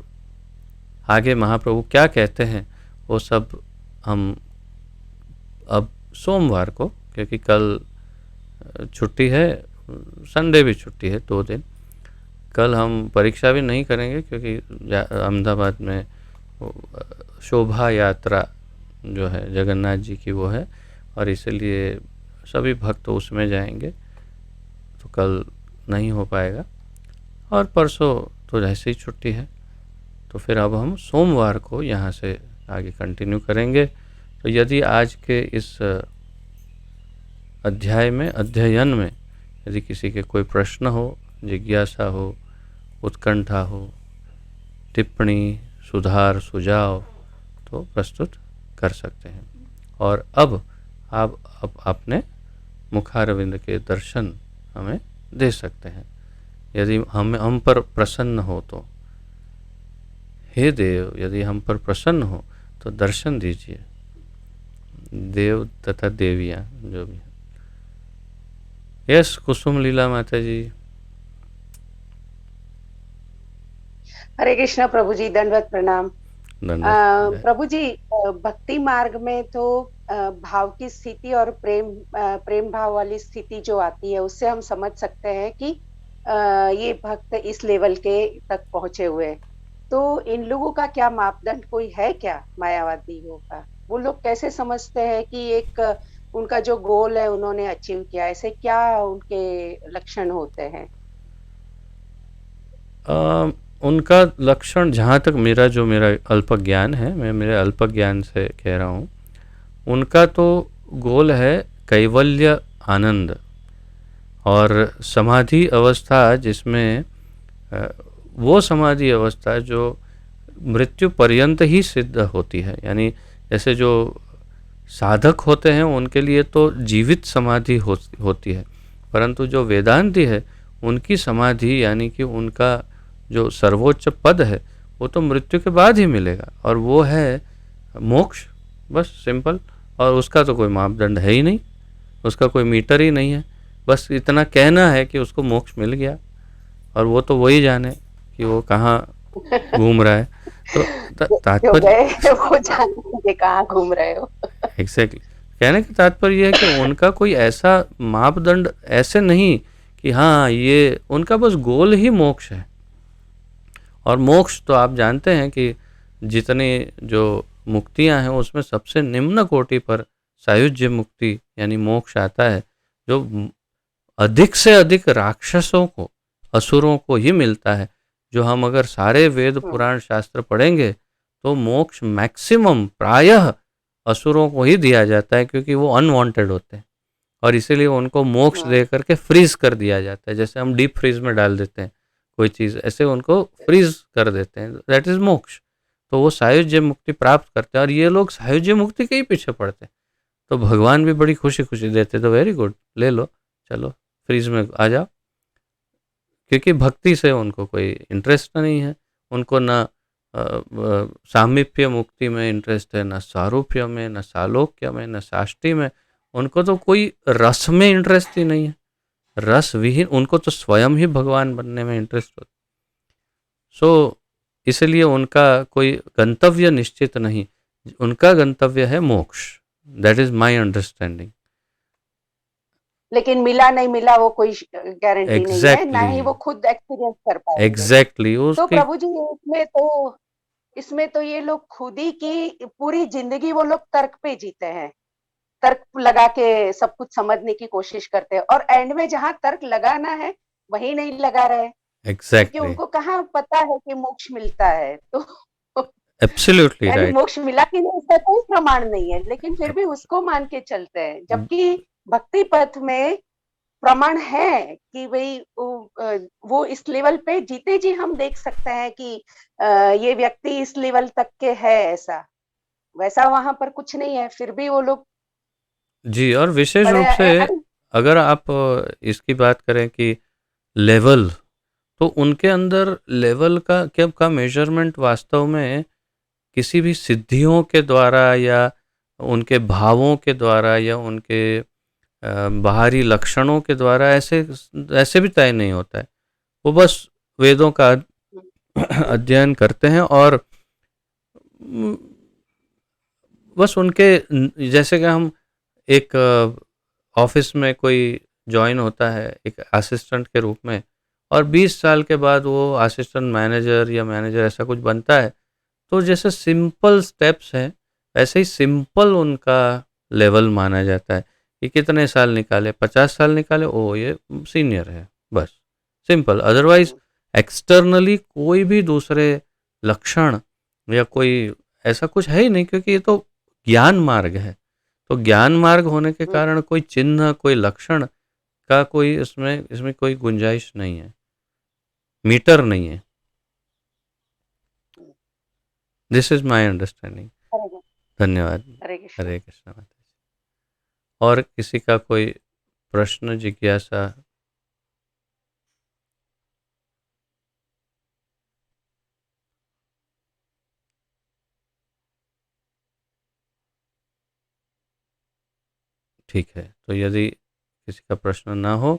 आगे महाप्रभु क्या कहते हैं वो सब हम अब सोमवार को, क्योंकि कल छुट्टी है, संडे भी छुट्टी है, 2 दिन, कल हम परीक्षा भी नहीं करेंगे क्योंकि अहमदाबाद में शोभा यात्रा जो है जगन्नाथ जी की वो है, और इसलिए सभी भक्त उसमें जाएंगे, तो कल नहीं हो पाएगा। और परसों तो ऐसे ही छुट्टी है, तो फिर अब हम सोमवार को यहाँ से आगे कंटिन्यू करेंगे। तो यदि आज के इस अध्ययन में यदि किसी के कोई प्रश्न हो, जिज्ञासा हो, उत्कंठा हो, टिप्पणी, सुधार, सुझाव तो प्रस्तुत कर सकते हैं। और अब आप अपने मुखारविंद के दर्शन हमें दे सकते हैं यदि हम पर प्रसन्न हो तो। हे देव, यदि हम पर प्रसन्न हो तो दर्शन दीजिए, देव तथा देवियाँ जो भी हैं। यस कुसुम लीला माता जी। हरे कृष्णा प्रभु जी, दंडवत प्रणाम। धन्यवाद। प्रभु जी, भक्ति मार्ग में तो भाव की स्थिति और प्रेम भाव वाली स्थिति जो आती है उससे हम समझ सकते हैं कि ये भक्त इस लेवल के तक पहुंचे हुए हैं। तो इन लोगों का क्या मापदंड कोई है क्या, मायावादियों का? वो लोग कैसे समझते हैं कि एक उनका जो गोल है उन्होंने अचीव किया? ऐसे क्या उनके लक्षण होते हैं? उनका लक्षण, जहाँ तक मेरा अल्प ज्ञान है, मैं मेरे अल्प ज्ञान से कह रहा हूँ, उनका तो गोल है कैवल्य आनंद और समाधि अवस्था, जिसमें वो समाधि अवस्था जो मृत्यु पर्यंत ही सिद्ध होती है। यानी जैसे जो साधक होते हैं उनके लिए तो जीवित समाधि होती है, परंतु जो वेदांती है उनकी समाधि, यानी कि उनका जो सर्वोच्च पद है, वो तो मृत्यु के बाद ही मिलेगा, और वो है मोक्ष। बस सिंपल। और उसका तो कोई मापदंड है ही नहीं, उसका कोई मीटर ही नहीं है। बस इतना कहना है कि उसको मोक्ष मिल गया, और वो तो वही जाने कि वो कहाँ घूम रहा है। तो जो तात्पर्य गए वो जानेंगे कहाँ घूम रहे हो। एग्जैक्टली, कहने का तात्पर्य यह है कि उनका कोई ऐसा मापदंड ऐसे नहीं कि हाँ ये उनका बस गोल ही मोक्ष है। और मोक्ष तो आप जानते हैं कि जितनी जो मुक्तियां हैं उसमें सबसे निम्न कोटि पर सायुज्य मुक्ति यानी मोक्ष आता है, जो अधिक से अधिक राक्षसों को, असुरों को ही मिलता है। जो हम अगर सारे वेद पुराण शास्त्र पढ़ेंगे तो मोक्ष मैक्सिमम प्रायः असुरों को ही दिया जाता है, क्योंकि वो अनवांटेड होते हैं और इसीलिए उनको मोक्ष दे करके फ्रीज कर दिया जाता है। जैसे हम डीप फ्रीज में डाल देते हैं कोई चीज़, ऐसे उनको फ्रीज कर देते हैं, दैट इज मोक्ष। तो वो सायुज्य मुक्ति प्राप्त करते हैं, और ये लोग सायुज्य मुक्ति के ही पीछे पड़ते हैं। तो भगवान भी बड़ी खुशी खुशी देते, तो वेरी गुड, ले लो, चलो फ्रीज में आ जाओ। क्योंकि भक्ति से उनको कोई इंटरेस्ट नहीं है, उनको ना सामीप्य मुक्ति में इंटरेस्ट है, न सारूप्य में, न सालोक्य में, न साष्टी में। उनको तो कोई रस में इंटरेस्ट ही नहीं है, रस विहीन। उनको तो स्वयं ही भगवान बनने में इंटरेस्ट होता। सो इसलिए उनका कोई गंतव्य निश्चित नहीं, उनका गंतव्य है मोक्ष। That is my understanding. लेकिन मिला नहीं मिला वो कोई गारंटी नहीं है, ना एग्जैक्टली, ही वो खुद एक्सपीरियंस कर पाएंगे। एग्जैक्टली तो उसकी। प्रभु जी, इसमें तो ये लोग खुद ही की पूरी जिंदगी वो लोग तर्क पे जीते हैं, तर्क लगा के सब कुछ समझने की कोशिश करते हैं, और एंड में जहां तर्क लगाना है वही नहीं लगा रहे, क्योंकि एग्जैक्टली, उनको कहाँ पता है कि मोक्ष मिलता है। तो एब्सोल्युटली यानी राइट। मोक्ष मिला कि नहीं इसका कोई प्रमाण नहीं है, लेकिन फिर भी उसको मान के चलते हैं, जबकि भक्ति पथ में प्रमाण है कि भाई वो इस लेवल पे जीते जी हम देख सकते हैं कि ये व्यक्ति इस लेवल तक के है, ऐसा वैसा वहां पर कुछ नहीं है, फिर भी वो लोग जी, और विशेष बड़े रूप से अगर आप इसकी बात करें कि लेवल, तो उनके अंदर लेवल का मेजरमेंट वास्तव में किसी भी सिद्धियों के द्वारा या उनके भावों के द्वारा या उनके बाहरी लक्षणों के द्वारा ऐसे ऐसे भी तय नहीं होता है। वो बस वेदों का अध्ययन करते हैं और बस उनके जैसे कि हम एक ऑफिस में कोई ज्वाइन होता है एक असिस्टेंट के रूप में, और 20 साल के बाद वो असिस्टेंट मैनेजर या मैनेजर ऐसा कुछ बनता है। तो जैसे सिंपल स्टेप्स हैं, वैसे ही सिंपल उनका लेवल माना जाता है कि कितने साल निकाले, 50 साल निकाले, ओ ये सीनियर है, बस सिंपल। अदरवाइज एक्सटर्नली कोई भी दूसरे लक्षण या कोई ऐसा कुछ है ही नहीं, क्योंकि ये तो ज्ञान मार्ग है। तो ज्ञान मार्ग होने के कारण कोई चिन्ह, कोई लक्षण का कोई इसमें कोई गुंजाइश नहीं है, मीटर नहीं है। This is my understanding. Hare धन्यवाद। हरे कृष्ण। हरे कृष्ण माता जी। और किसी का कोई प्रश्न, जिज्ञासा? ठीक है, तो यदि किसी का प्रश्न ना हो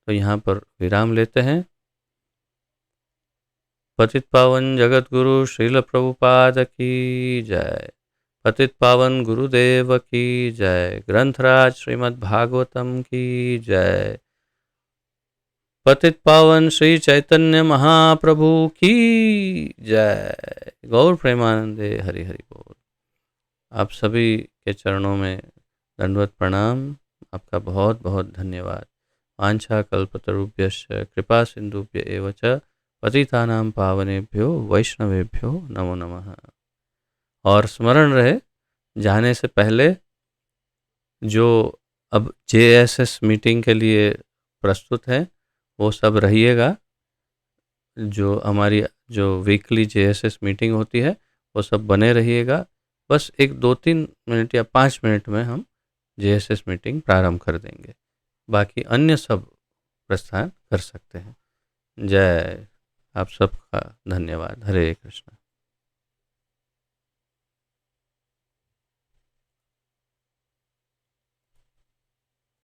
तो यहाँ पर विराम लेते हैं। पतित पावन जगत गुरु श्रील प्रभुपाद की जय। पतित पावन गुरुदेव की जय। ग्रंथराज श्रीमद् भागवतम की जय। पतित पावन श्री चैतन्य महाप्रभु की जय। गौर प्रेमानंदे हरि हरि बोल। आप सभी के चरणों में दंडवत प्रणाम। आपका बहुत बहुत धन्यवाद। वांछा कल्पतरुभ्यश्च कृपा सिंधुभ्य एव च पतितानां पावनेभ्यो वैष्णवेभ्यो नमो नमः। और स्मरण रहे, जाने से पहले जो अब जेएसएस मीटिंग के लिए प्रस्तुत है वो सब रहिएगा। जो हमारी जो वीकली जेएसएस मीटिंग होती है वो सब बने रहिएगा। बस एक 2-3 मिनट या 5 मिनट में हम जेएसएस मीटिंग प्रारंभ कर देंगे। बाकी अन्य सब प्रस्थान कर सकते हैं। जय। आप सबका धन्यवाद। हरे कृष्ण।